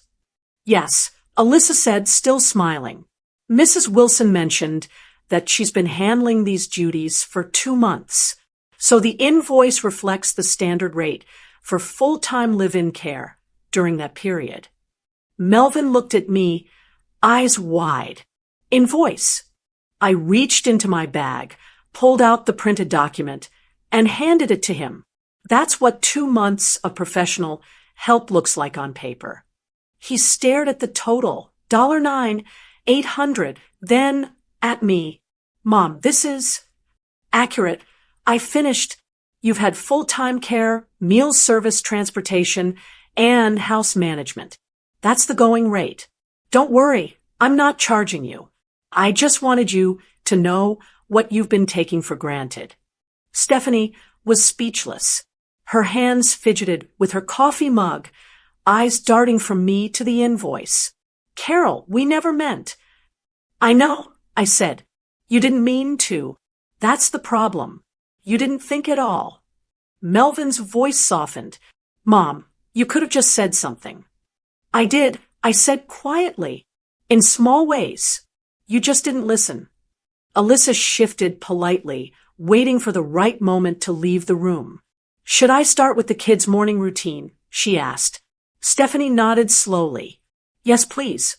"Yes," Alyssa said, still smiling. "Mrs. Wilson mentioned that she's been handling these duties for 2 months. So the invoice reflects the standard rate for full-time live-in care during that period." Melvin looked at me, eyes wide. "Invoice." I reached into my bag, pulled out the printed document, and handed it to him. That's what 2 months of professional help looks like on paper. He stared at the total, $9,800, then at me. "Mom, this is accurate. I finished. You've had full-time care, meal service, transportation, and house management. That's the going rate. Don't worry, I'm not charging you. I just wanted you to know what you've been taking for granted." Stephanie was speechless. Her hands fidgeted with her coffee mug, eyes darting from me to the invoice. "Carol, we never meant." "I know," I said. "You didn't mean to. That's the problem. You didn't think at all." Melvin's voice softened. "Mom, you could have just said something." "I did," I said quietly. "In small ways. You just didn't listen." Alyssa shifted politely, waiting for the right moment to leave the room. "Should I start with the kids' morning routine?" she asked. Stephanie nodded slowly. "Yes, please."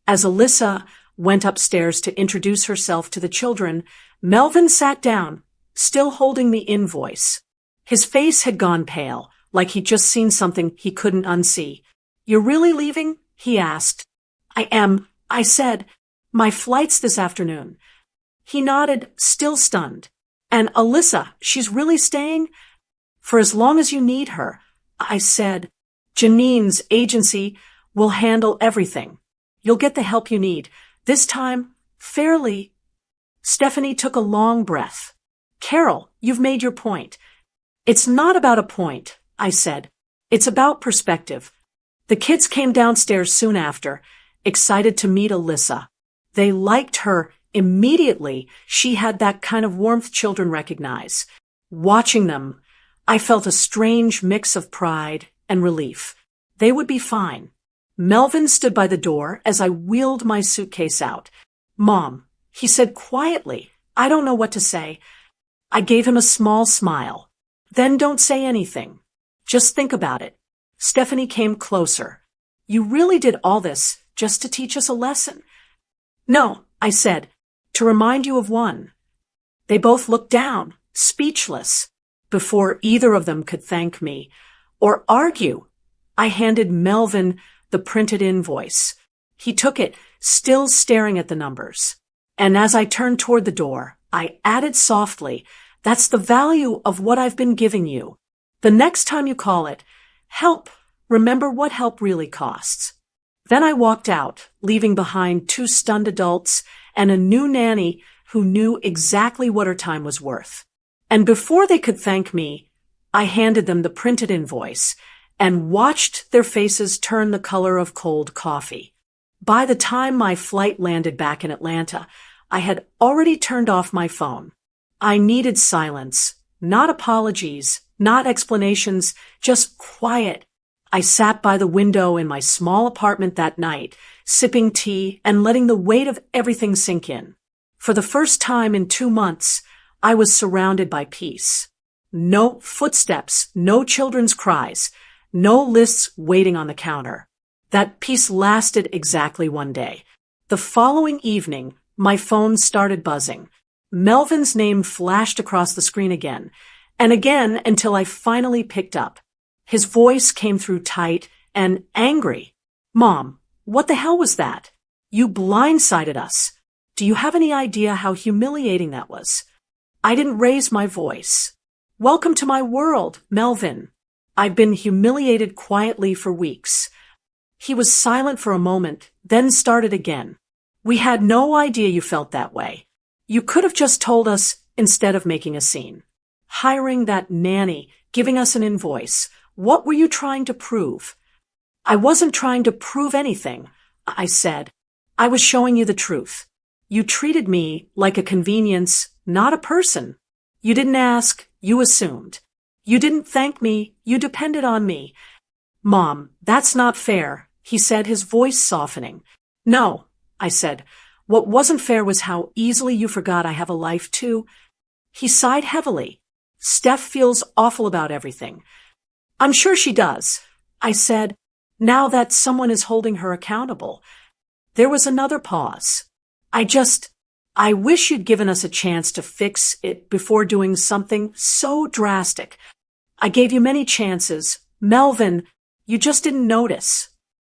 As Alyssa went upstairs to introduce herself to the children, Melvin sat down, still holding the invoice. His face had gone pale, like he'd just seen something he couldn't unsee. "You're really leaving?" he asked. "I am," I said. "My flight's this afternoon." He nodded, still stunned. "And Alyssa, she's really staying?" "For as long as you need her," I said. "Janine's agency will handle everything. You'll get the help you need. This time, fairly." Stephanie took a long breath. "Carol, you've made your point." "It's not about a point," I said. "It's about perspective." The kids came downstairs soon after, excited to meet Alyssa. They liked her immediately. She had that kind of warmth children recognize. Watching them, I felt a strange mix of pride and relief. They would be fine. Melvin stood by the door as I wheeled my suitcase out. "Mom," he said quietly, "I don't know what to say." I gave him a small smile. "Then don't say anything. Just think about it." Stephanie came closer. "You really did all this just to teach us a lesson?" "No," I said, "to remind you of one." They both looked down, speechless. Before either of them could thank me or argue, I handed Melvin the printed invoice. He took it, still staring at the numbers. And as I turned toward the door, I added softly, "That's the value of what I've been giving you. The next time you call it help, remember what help really costs." Then I walked out, leaving behind 2 stunned adults and a new nanny who knew exactly what her time was worth. And before they could thank me, I handed them the printed invoice and watched their faces turn the color of cold coffee. By the time my flight landed back in Atlanta, I had already turned off my phone. I needed silence, not apologies, not explanations, just quiet. I sat by the window in my small apartment that night, sipping tea and letting the weight of everything sink in. For the first time in 2 months, I was surrounded by peace. No footsteps, no children's cries, no lists waiting on the counter. That peace lasted exactly 1 day. The following evening, my phone started buzzing. Melvin's name flashed across the screen again, and again until I finally picked up. His voice came through tight and angry. "Mom, what the hell was that? You blindsided us. Do you have any idea how humiliating that was?" I didn't raise my voice. "Welcome to my world, Melvin. I've been humiliated quietly for weeks." He was silent for a moment, then started again. "We had no idea you felt that way. You could have just told us instead of making a scene. Hiring that nanny, giving us an invoice. What were you trying to prove?" "I wasn't trying to prove anything," I said. "I was showing you the truth. You treated me like a convenience, not a person. You didn't ask, you assumed. You didn't thank me, you depended on me." "Mom, that's not fair," he said, his voice softening. "No," I said. "What wasn't fair was how easily you forgot I have a life too." He sighed heavily. "Steph feels awful about everything." "I'm sure she does," I said, "now that someone is holding her accountable." There was another pause. I wish you'd given us a chance to fix it before doing something so drastic. I gave you many chances. Melvin, you just didn't notice."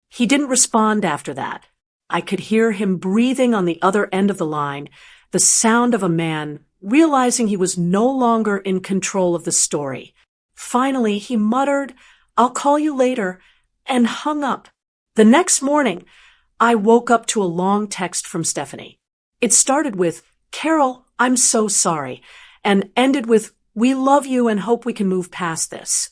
He didn't respond after that. I could hear him breathing on the other end of the line, the sound of a man realizing he was no longer in control of the story. Finally, he muttered, "I'll call you later," and hung up. The next morning, I woke up to a long text from Stephanie. It started with, "Carol, I'm so sorry," and ended with, "We love you and hope we can move past this."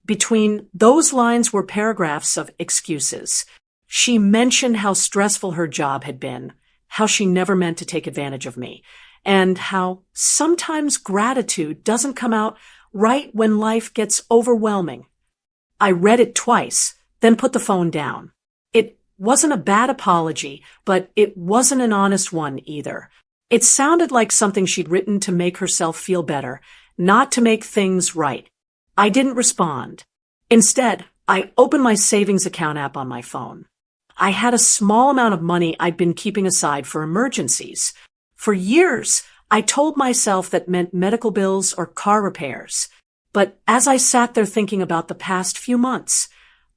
Between those lines were paragraphs of excuses. She mentioned how stressful her job had been, how she never meant to take advantage of me, and how sometimes gratitude doesn't come out right when life gets overwhelming. I read it twice, then put the phone down. It wasn't a bad apology, but it wasn't an honest one either. It sounded like something she'd written to make herself feel better, not to make things right. I didn't respond. Instead, I opened my savings account app on my phone. I had a small amount of money I'd been keeping aside for emergencies. For years, I told myself that meant medical bills or car repairs. But as I sat there thinking about the past few months,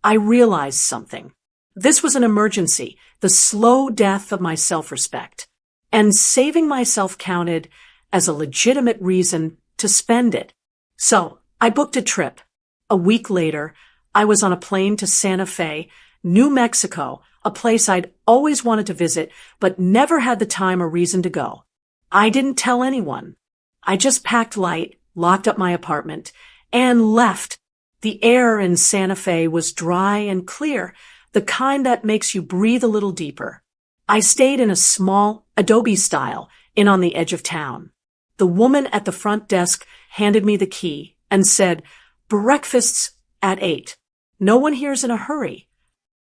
I realized something. This was an emergency, the slow death of my self-respect. And saving myself counted as a legitimate reason to spend it. So I booked a trip. A week later, I was on a plane to Santa Fe, New Mexico, a place I'd always wanted to visit, but never had the time or reason to go. I didn't tell anyone. I just packed light, locked up my apartment, and left. The air in Santa Fe was dry and clear, the kind that makes you breathe a little deeper. I stayed in a small, adobe-style inn on the edge of town. The woman at the front desk handed me the key and said, "Breakfast's at 8. No one here's in a hurry."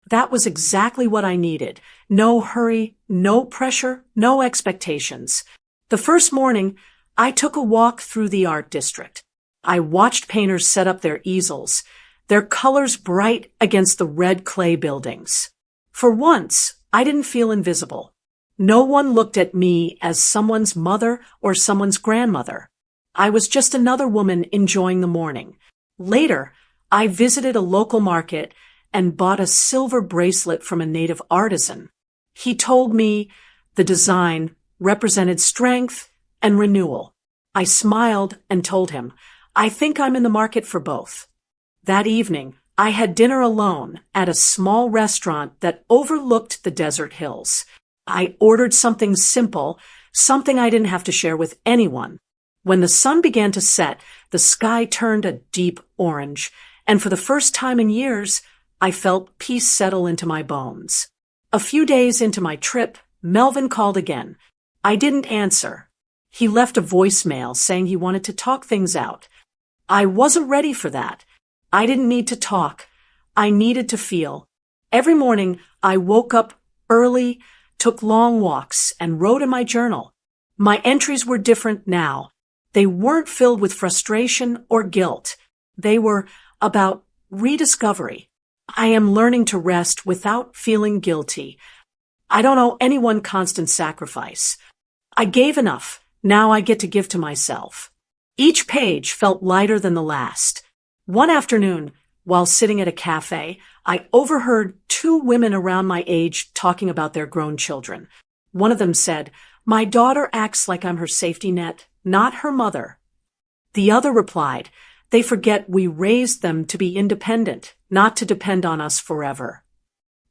That was exactly what I needed. No hurry, no pressure, no expectations. The first morning, I took a walk through the art district. I watched painters set up their easels, their colors bright against the red clay buildings. For once, I didn't feel invisible. No one looked at me as someone's mother or someone's grandmother. I was just another woman enjoying the morning. Later, I visited a local market and bought a silver bracelet from a native artisan. He told me the design represented strength and renewal. I smiled and told him, I think I'm in the market for both. That evening, I had dinner alone at a small restaurant that overlooked the desert hills. I ordered something simple, something I didn't have to share with anyone. When the sun began to set, the sky turned a deep orange, and for the first time in years, I felt peace settle into my bones. A few days into my trip, Melvin called again. I didn't answer. He left a voicemail saying he wanted to talk things out. I wasn't ready for that. I didn't need to talk. I needed to feel. Every morning, I woke up early, took long walks, and wrote in my journal. My entries were different now. They weren't filled with frustration or guilt. They were about rediscovery. I am learning to rest without feeling guilty. I don't owe anyone constant sacrifice. I gave enough. Now I get to give to myself. Each page felt lighter than the last. One afternoon, while sitting at a cafe, I overheard two women around my age talking about their grown children. One of them said, "My daughter acts like I'm her safety net, not her mother." The other replied, "They forget we raised them to be independent, not to depend on us forever."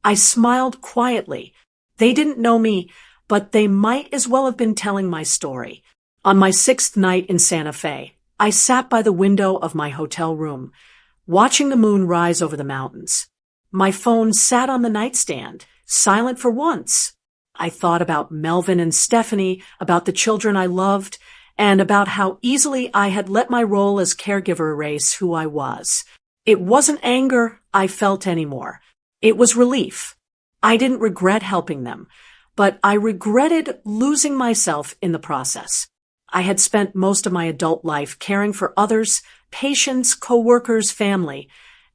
I smiled quietly. They didn't know me, but they might as well have been telling my story. On my 6th night in Santa Fe, I sat by the window of my hotel room, watching the moon rise over the mountains. My phone sat on the nightstand, silent for once. I thought about Melvin and Stephanie, about the children I loved, and about how easily I had let my role as caregiver erase who I was. It wasn't anger I felt anymore. It was relief. I didn't regret helping them, but I regretted losing myself in the process. I had spent most of my adult life caring for others, patients, coworkers, family,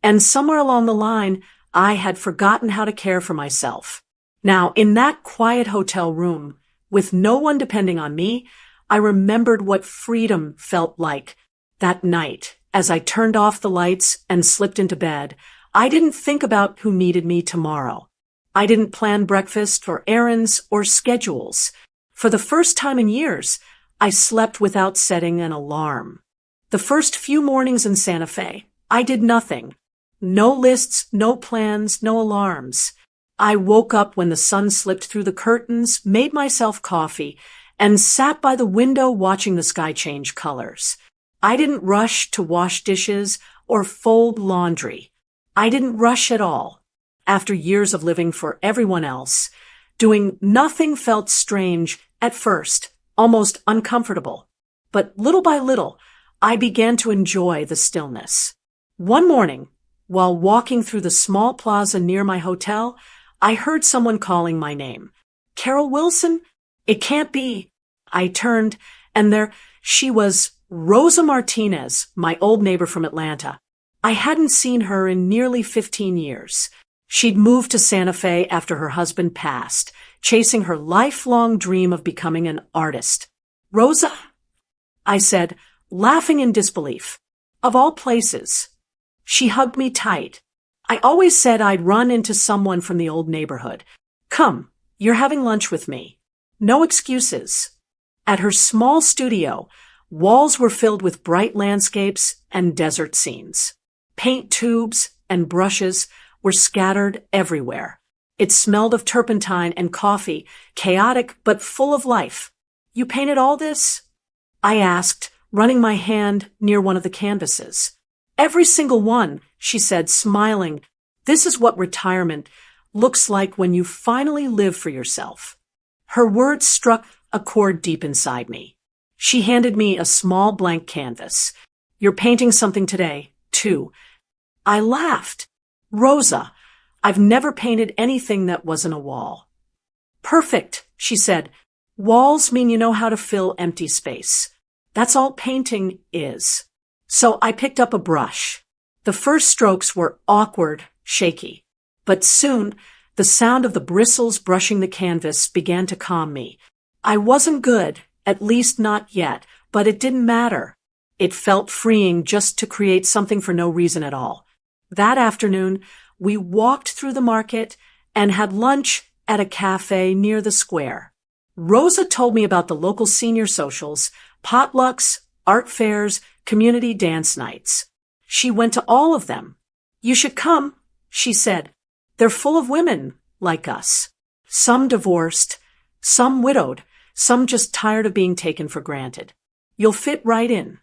and somewhere along the line, I had forgotten how to care for myself. Now, in that quiet hotel room, with no one depending on me, I remembered what freedom felt like. That night, as I turned off the lights and slipped into bed, I didn't think about who needed me tomorrow. I didn't plan breakfast or errands or schedules. For the first time in years, I slept without setting an alarm. The first few mornings in Santa Fe, I did nothing. No lists, no plans, no alarms. I woke up when the sun slipped through the curtains, made myself coffee, and sat by the window watching the sky change colors. I didn't rush to wash dishes or fold laundry. I didn't rush at all. After years of living for everyone else, doing nothing felt strange at first, almost uncomfortable. But little by little, I began to enjoy the stillness. One morning, while walking through the small plaza near my hotel, I heard someone calling my name. "Carol Wilson? It can't be." I turned, and there she was, Rosa Martinez, my old neighbor from Atlanta. I hadn't seen her in nearly 15 years. She'd moved to Santa Fe after her husband passed, chasing her lifelong dream of becoming an artist. "Rosa?" I said, laughing in disbelief. Of all places. She hugged me tight. I always said I'd run into someone from the old neighborhood. "Come, you're having lunch with me." No excuses. At her small studio, walls were filled with bright landscapes and desert scenes. Paint tubes and brushes were scattered everywhere. It smelled of turpentine and coffee, chaotic but full of life. "You painted all this?" I asked, running my hand near one of the canvases. "Every single one," she said, smiling. "This is what retirement looks like when you finally live for yourself." Her words struck a chord deep inside me. She handed me a small blank canvas. "You're painting something today, too." I laughed. "Rosa, I've never painted anything that wasn't a wall." "Perfect," she said. "Walls mean you know how to fill empty space. That's all painting is." So I picked up a brush. The first strokes were awkward, shaky. But soon, the sound of the bristles brushing the canvas began to calm me. I wasn't good, at least not yet, but it didn't matter. It felt freeing just to create something for no reason at all. That afternoon, We walked through the market and had lunch at a cafe near the square. Rosa told me about the local senior socials, potlucks, art fairs, community dance nights. She went to all of them. "You should come," she said. "They're full of women like us. Some divorced, some widowed, some just tired of being taken for granted. You'll fit right in."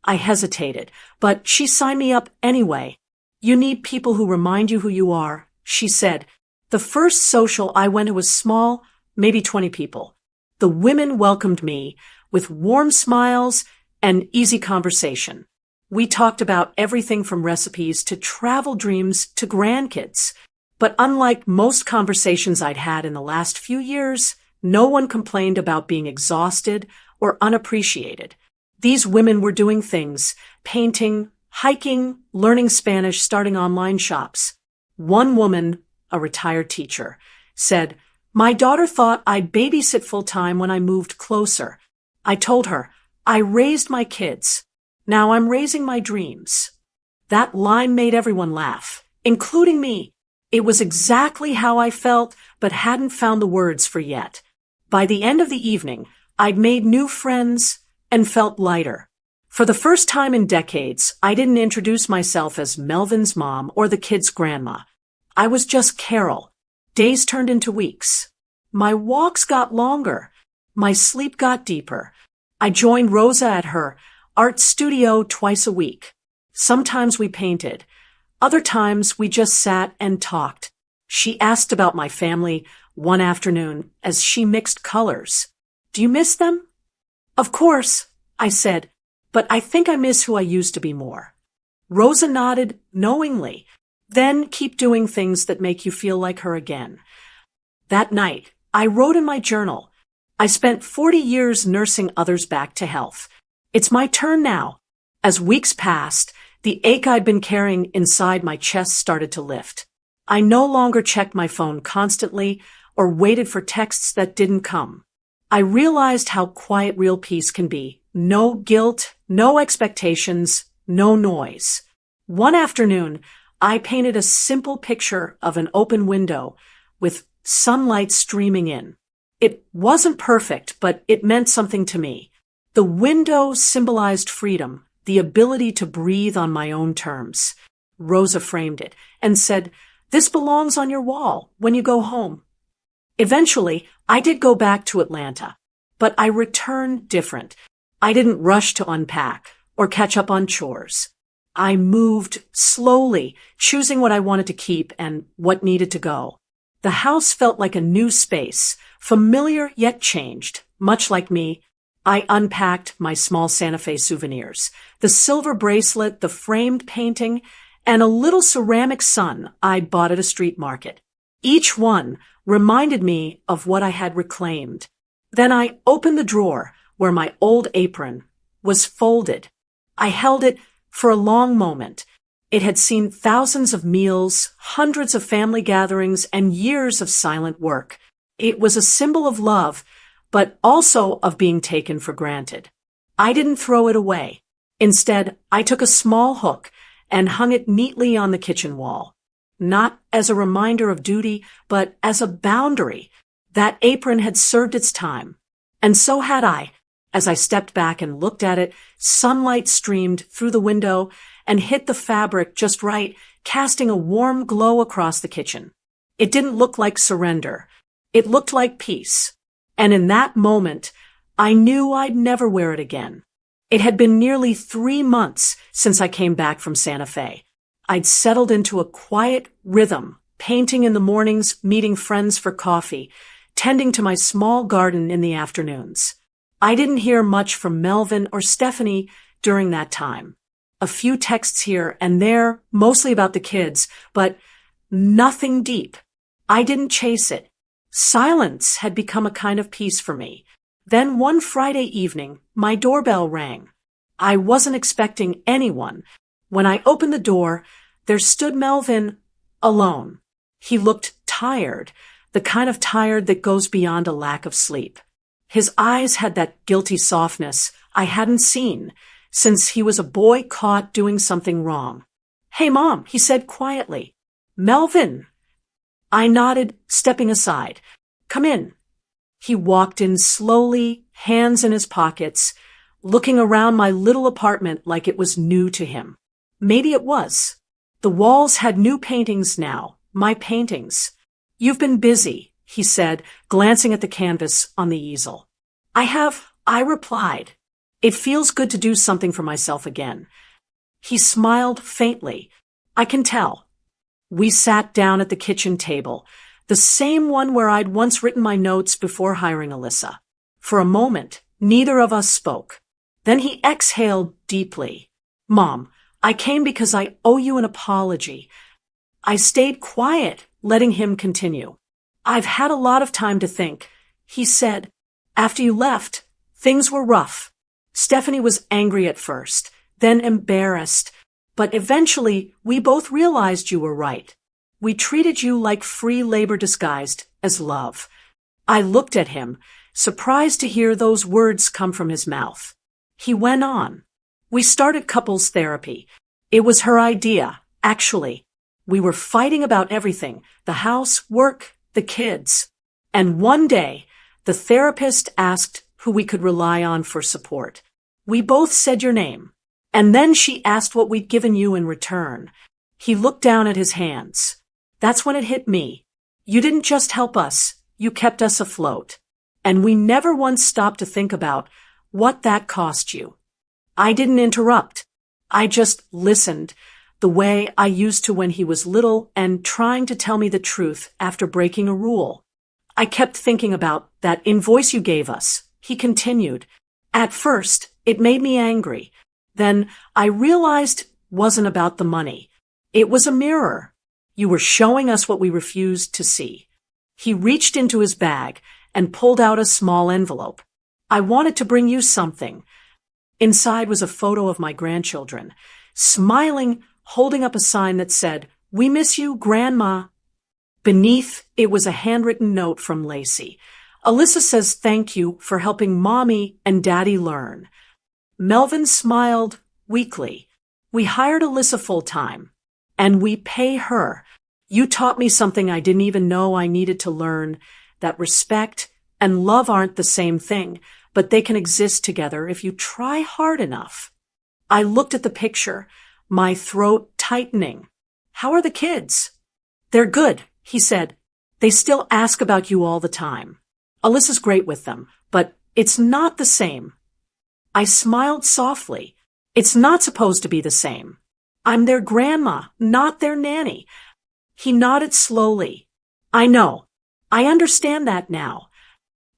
I hesitated, but she signed me up anyway. "You need people who remind you who you are," she said. The first social I went to was small, maybe 20 people. The women welcomed me with warm smiles and easy conversation. We talked about everything from recipes to travel dreams to grandkids. But unlike most conversations I'd had in the last few years, no one complained about being exhausted or unappreciated. These women were doing things, painting, hiking, learning Spanish, starting online shops. One woman, a retired teacher, said, "My daughter thought I'd babysit full-time when I moved closer. I told her, I raised my kids. Now I'm raising my dreams." That line made everyone laugh, including me. It was exactly how I felt, but hadn't found the words for yet. By the end of the evening, I'd made new friends and felt lighter. For the first time in decades, I didn't introduce myself as Melvin's mom or the kids' grandma. I was just Carol. Days turned into weeks. My walks got longer. My sleep got deeper. I joined Rosa at her art studio twice a week. Sometimes we painted. Other times we just sat and talked. She asked about my family one afternoon as she mixed colors. "Do you miss them?" "Of course," I said, "but I think I miss who I used to be more." Rosa nodded knowingly. "Then keep doing things that make you feel like her again." That night, I wrote in my journal, "I spent 40 years nursing others back to health. It's my turn now." As weeks passed, the ache I'd been carrying inside my chest started to lift. I no longer checked my phone constantly or waited for texts that didn't come. I realized how quiet real peace can be. No guilt, no expectations, no noise. One afternoon, I painted a simple picture of an open window with sunlight streaming in. It wasn't perfect, but it meant something to me. The window symbolized freedom, the ability to breathe on my own terms. Rosa framed it and said, "This belongs on your wall when you go home." Eventually, I did go back to Atlanta, but I returned different. I didn't rush to unpack or catch up on chores. I moved slowly, choosing what I wanted to keep and what needed to go. The house felt like a new space, familiar yet changed. Much like me, I unpacked my small Santa Fe souvenirs, the silver bracelet, the framed painting, and a little ceramic sun I bought at a street market. Each one reminded me of what I had reclaimed. Then I opened the drawer where my old apron was folded. I held it for a long moment. It had seen thousands of meals, hundreds of family gatherings, and years of silent work. It was a symbol of love, but also of being taken for granted. I didn't throw it away. Instead, I took a small hook and hung it neatly on the kitchen wall. Not as a reminder of duty, but as a boundary. That apron had served its time. And so had I. As I stepped back and looked at it, sunlight streamed through the window and hit the fabric just right, casting a warm glow across the kitchen. It didn't look like surrender. It looked like peace. And in that moment, I knew I'd never wear it again. It had been nearly 3 months since I came back from Santa Fe. I'd settled into a quiet rhythm, painting in the mornings, meeting friends for coffee, tending to my small garden in the afternoons. I didn't hear much from Melvin or Stephanie during that time. A few texts here and there, mostly about the kids, but nothing deep. I didn't chase it. Silence had become a kind of peace for me. Then one Friday evening, my doorbell rang. I wasn't expecting anyone. When I opened the door, there stood Melvin alone. He looked tired, the kind of tired that goes beyond a lack of sleep. His eyes had that guilty softness I hadn't seen since he was a boy caught doing something wrong. "Hey, Mom," he said quietly. Melvin! I nodded, stepping aside. Come in. He walked in slowly, hands in his pockets, looking around my little apartment like it was new to him. Maybe it was. The walls had new paintings now, my paintings. You've been busy, he said, glancing at the canvas on the easel. I replied. It feels good to do something for myself again. He smiled faintly. I can tell. We sat down at the kitchen table, the same one where I'd once written my notes before hiring Alyssa. For a moment, neither of us spoke. Then he exhaled deeply. Mom, I came because I owe you an apology. I stayed quiet, letting him continue. I've had a lot of time to think. He said, after you left, things were rough. Stephanie was angry at first, then embarrassed, but eventually we both realized you were right. We treated you like free labor disguised as love. I looked at him, surprised to hear those words come from his mouth. He went on. We started couples therapy. It was her idea, actually. We were fighting about everything, the house, work, the kids. And one day, the therapist asked who we could rely on for support. We both said your name. And then she asked what we'd given you in return. He looked down at his hands. That's when it hit me. You didn't just help us, you kept us afloat. And we never once stopped to think about what that cost you. I didn't interrupt. I just listened, the way I used to when he was little and trying to tell me the truth after breaking a rule. I kept thinking about that invoice you gave us. He continued. At first, it made me angry. Then I realized it wasn't about the money. It was a mirror. You were showing us what we refused to see. He reached into his bag and pulled out a small envelope. I wanted to bring you something. Inside was a photo of my grandchildren, smiling, holding up a sign that said, "We miss you, Grandma." Beneath, it was a handwritten note from Lacey. Alyssa says thank you for helping Mommy and Daddy learn. Melvin smiled weakly. We hired Alyssa full-time, and we pay her. You taught me something I didn't even know I needed to learn, that respect and love aren't the same thing, but they can exist together if you try hard enough. I looked at the picture, my throat tightening. How are the kids? They're good, he said. They still ask about you all the time. Alyssa's great with them, but it's not the same. I smiled softly. It's not supposed to be the same. I'm their grandma, not their nanny. He nodded slowly. I know. I understand that now.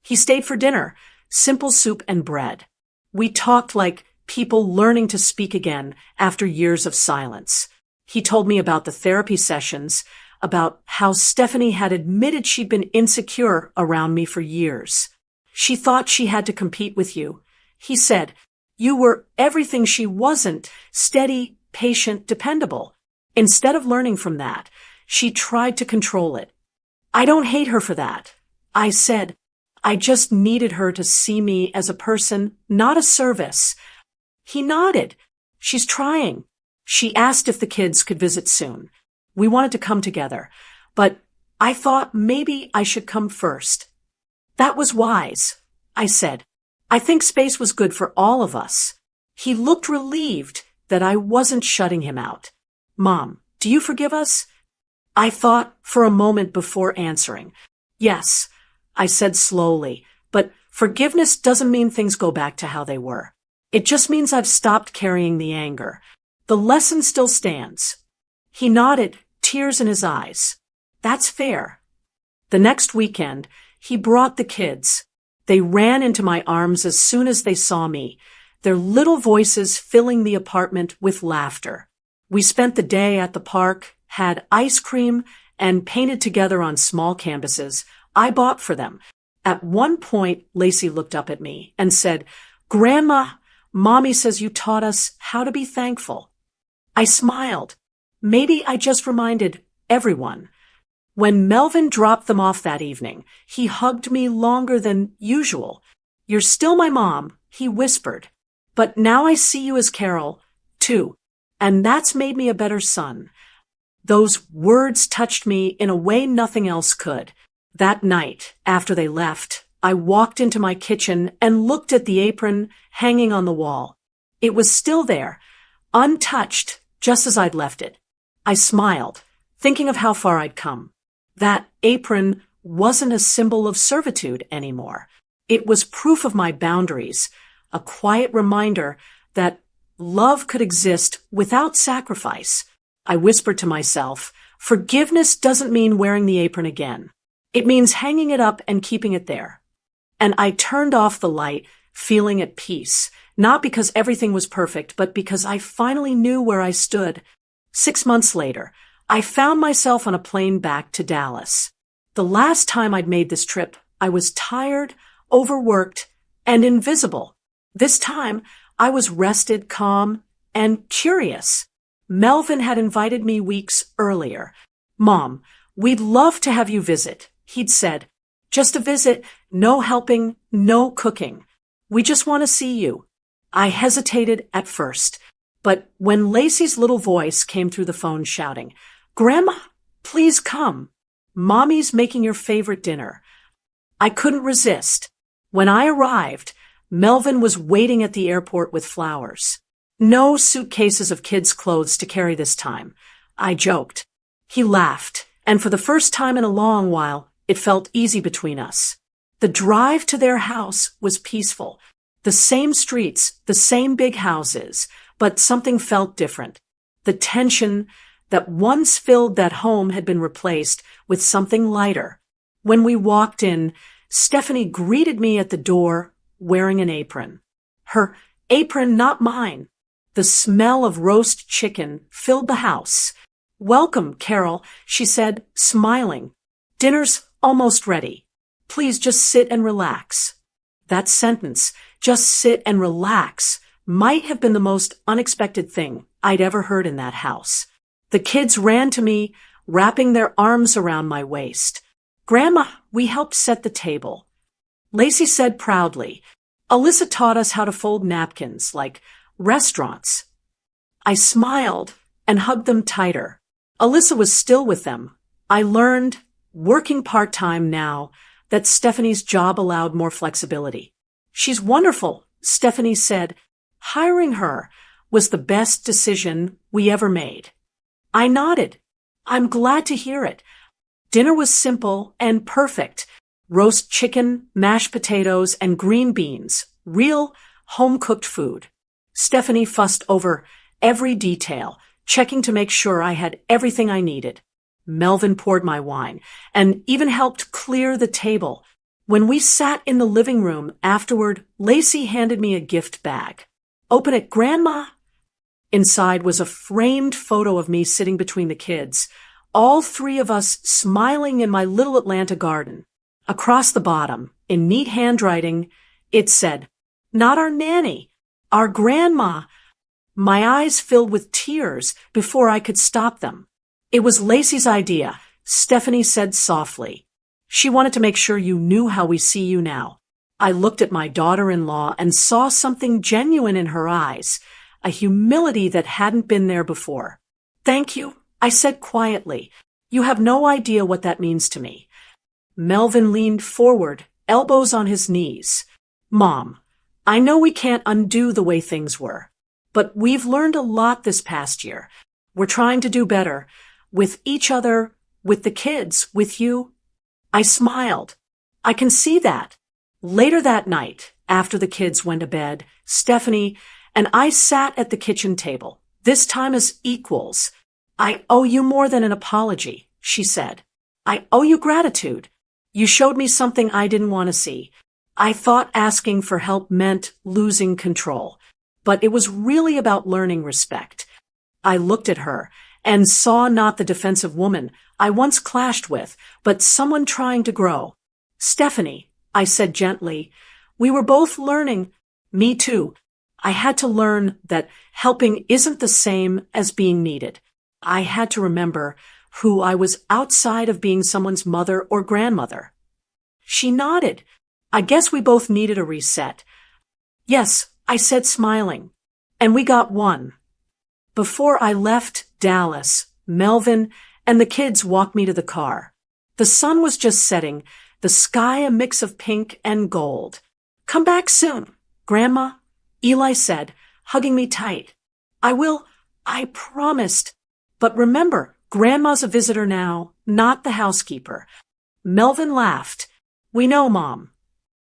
He stayed for dinner, simple soup and bread. We talked like people learning to speak again after years of silence. He told me about the therapy sessions, about how Stephanie had admitted she'd been insecure around me for years. She thought she had to compete with you. He said, you were everything she wasn't, steady, patient, dependable. Instead of learning from that, she tried to control it. I don't hate her for that. I said, I just needed her to see me as a person, not a service. He nodded. She's trying. She asked if the kids could visit soon. We wanted to come together, but I thought maybe I should come first. That was wise, I said. I think space was good for all of us. He looked relieved that I wasn't shutting him out. Mom, do you forgive us? I thought for a moment before answering. Yes, I said slowly, but forgiveness doesn't mean things go back to how they were. It just means I've stopped carrying the anger. The lesson still stands. He nodded, tears in his eyes. That's fair. The next weekend, he brought the kids. They ran into my arms as soon as they saw me, their little voices filling the apartment with laughter. We spent the day at the park, had ice cream, and painted together on small canvases I bought for them. At one point, Lacey looked up at me and said, Grandma, Mommy says you taught us how to be thankful. I smiled. Maybe I just reminded everyone. When Melvin dropped them off that evening, he hugged me longer than usual. You're still my mom, he whispered. But now I see you as Carol, too, and that's made me a better son. Those words touched me in a way nothing else could. That night, after they left, I walked into my kitchen and looked at the apron hanging on the wall. It was still there, untouched, just as I'd left it. I smiled, thinking of how far I'd come. That apron wasn't a symbol of servitude anymore. It was proof of my boundaries, a quiet reminder that love could exist without sacrifice. I whispered to myself, forgiveness doesn't mean wearing the apron again. It means hanging it up and keeping it there. And I turned off the light, feeling at peace, not because everything was perfect, but because I finally knew where I stood. 6 months later, I found myself on a plane back to Dallas. The last time I'd made this trip, I was tired, overworked, and invisible. This time, I was rested, calm, and curious. Melvin had invited me weeks earlier. "Mom, we'd love to have you visit," he'd said. "Just a visit, no helping, no cooking. We just want to see you." I hesitated at first, but when Lacey's little voice came through the phone shouting, "Grandma, please come. Mommy's making your favorite dinner," I couldn't resist. When I arrived, Melvin was waiting at the airport with flowers. "No suitcases of kids' clothes to carry this time," I joked. He laughed, and for the first time in a long while, it felt easy between us. The drive to their house was peaceful. The same streets, the same big houses, but something felt different. The tension that once filled that home had been replaced with something lighter. When we walked in, Stephanie greeted me at the door wearing an apron. Her apron, not mine. The smell of roast chicken filled the house. "Welcome, Carol," she said, smiling. "Dinner's almost ready. Please just sit and relax." That sentence, "just sit and relax," might have been the most unexpected thing I'd ever heard in that house. The kids ran to me, wrapping their arms around my waist. "Grandma, we helped set the table." Lacey said proudly, "Alyssa taught us how to fold napkins, like restaurants." I smiled and hugged them tighter. Alyssa was still with them. I learned, working part-time now, that Stephanie's job allowed more flexibility. "She's wonderful," Stephanie said. "Hiring her was the best decision we ever made." I nodded. "I'm glad to hear it." Dinner was simple and perfect. Roast chicken, mashed potatoes, and green beans. Real, home-cooked food. Stephanie fussed over every detail, checking to make sure I had everything I needed. Melvin poured my wine and even helped clear the table. When we sat in the living room afterward, Lacey handed me a gift bag. "Open it, Grandma." Inside was a framed photo of me sitting between the kids, all three of us smiling in my little Atlanta garden. Across the bottom, in neat handwriting, it said, "Not our nanny, our grandma." My eyes filled with tears before I could stop them. "It was Lacey's idea," Stephanie said softly. "She wanted to make sure you knew how we see you now." I looked at my daughter-in-law and saw something genuine in her eyes, a humility that hadn't been there before. "Thank you," I said quietly. "You have no idea what that means to me." Melvin leaned forward, elbows on his knees. "Mom, I know we can't undo the way things were, but we've learned a lot this past year. We're trying to do better, with each other, with the kids, with you." I smiled. "I can see that." Later that night, after the kids went to bed, Stephanie and I sat at the kitchen table, this time as equals. "I owe you more than an apology," she said. "I owe you gratitude. You showed me something I didn't want to see. I thought asking for help meant losing control, but it was really about learning respect." I looked at her and saw not the defensive woman I once clashed with, but someone trying to grow. "Stephanie," I said gently, "we were both learning." "Me too. I had to learn that helping isn't the same as being needed. I had to remember who I was outside of being someone's mother or grandmother." She nodded. "I guess we both needed a reset." "Yes," I said, smiling. "And we got one." Before I left Dallas, Melvin, and the kids walked me to the car. The sun was just setting, the sky a mix of pink and gold. "Come back soon, Grandma," Eli said, hugging me tight. "I will, I promised. But remember, Grandma's a visitor now, not the housekeeper." Melvin laughed. "We know, Mom."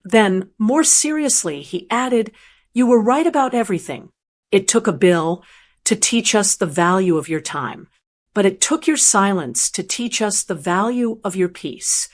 Then, more seriously, he added, "You were right about everything. It took a bill to teach us the value of your time, but it took your silence to teach us the value of your peace."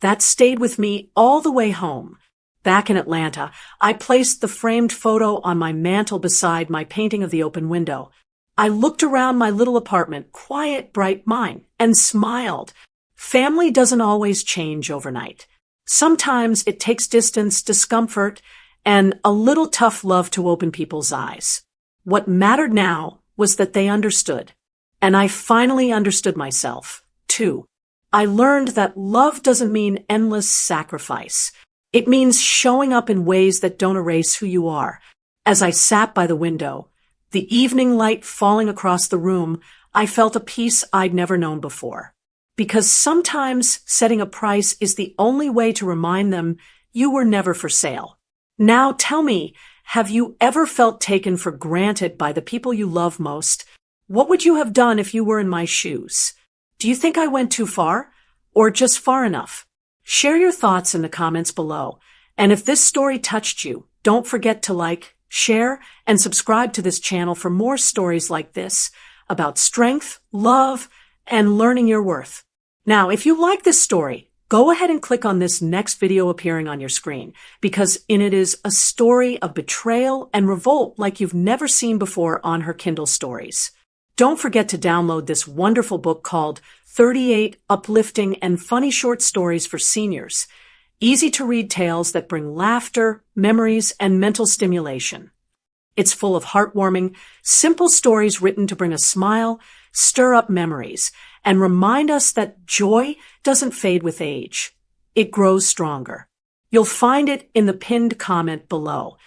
That stayed with me all the way home. Back in Atlanta, I placed the framed photo on my mantel beside my painting of the open window. I looked around my little apartment, quiet, bright mine, and smiled. Family doesn't always change overnight. Sometimes it takes distance, discomfort, and a little tough love to open people's eyes. What mattered now was that they understood. And I finally understood myself, too. I learned that love doesn't mean endless sacrifice. It means showing up in ways that don't erase who you are. As I sat by the window, the evening light falling across the room, I felt a peace I'd never known before. Because sometimes setting a price is the only way to remind them you were never for sale. Now tell me, have you ever felt taken for granted by the people you love most? What would you have done if you were in my shoes? Do you think I went too far? Or just far enough? Share your thoughts in the comments below. And if this story touched you, don't forget to like, share, and subscribe to this channel for more stories like this about strength, love, and learning your worth. Now, if you like this story, go ahead and click on this next video appearing on your screen, because in it is a story of betrayal and revolt like you've never seen before on her Kindle stories. Don't forget to download this wonderful book called 38 Uplifting and Funny Short Stories for Seniors. Easy-to-read tales that bring laughter, memories, and mental stimulation. It's full of heartwarming, simple stories written to bring a smile, stir up memories, and remind us that joy doesn't fade with age. It grows stronger. You'll find it in the pinned comment below.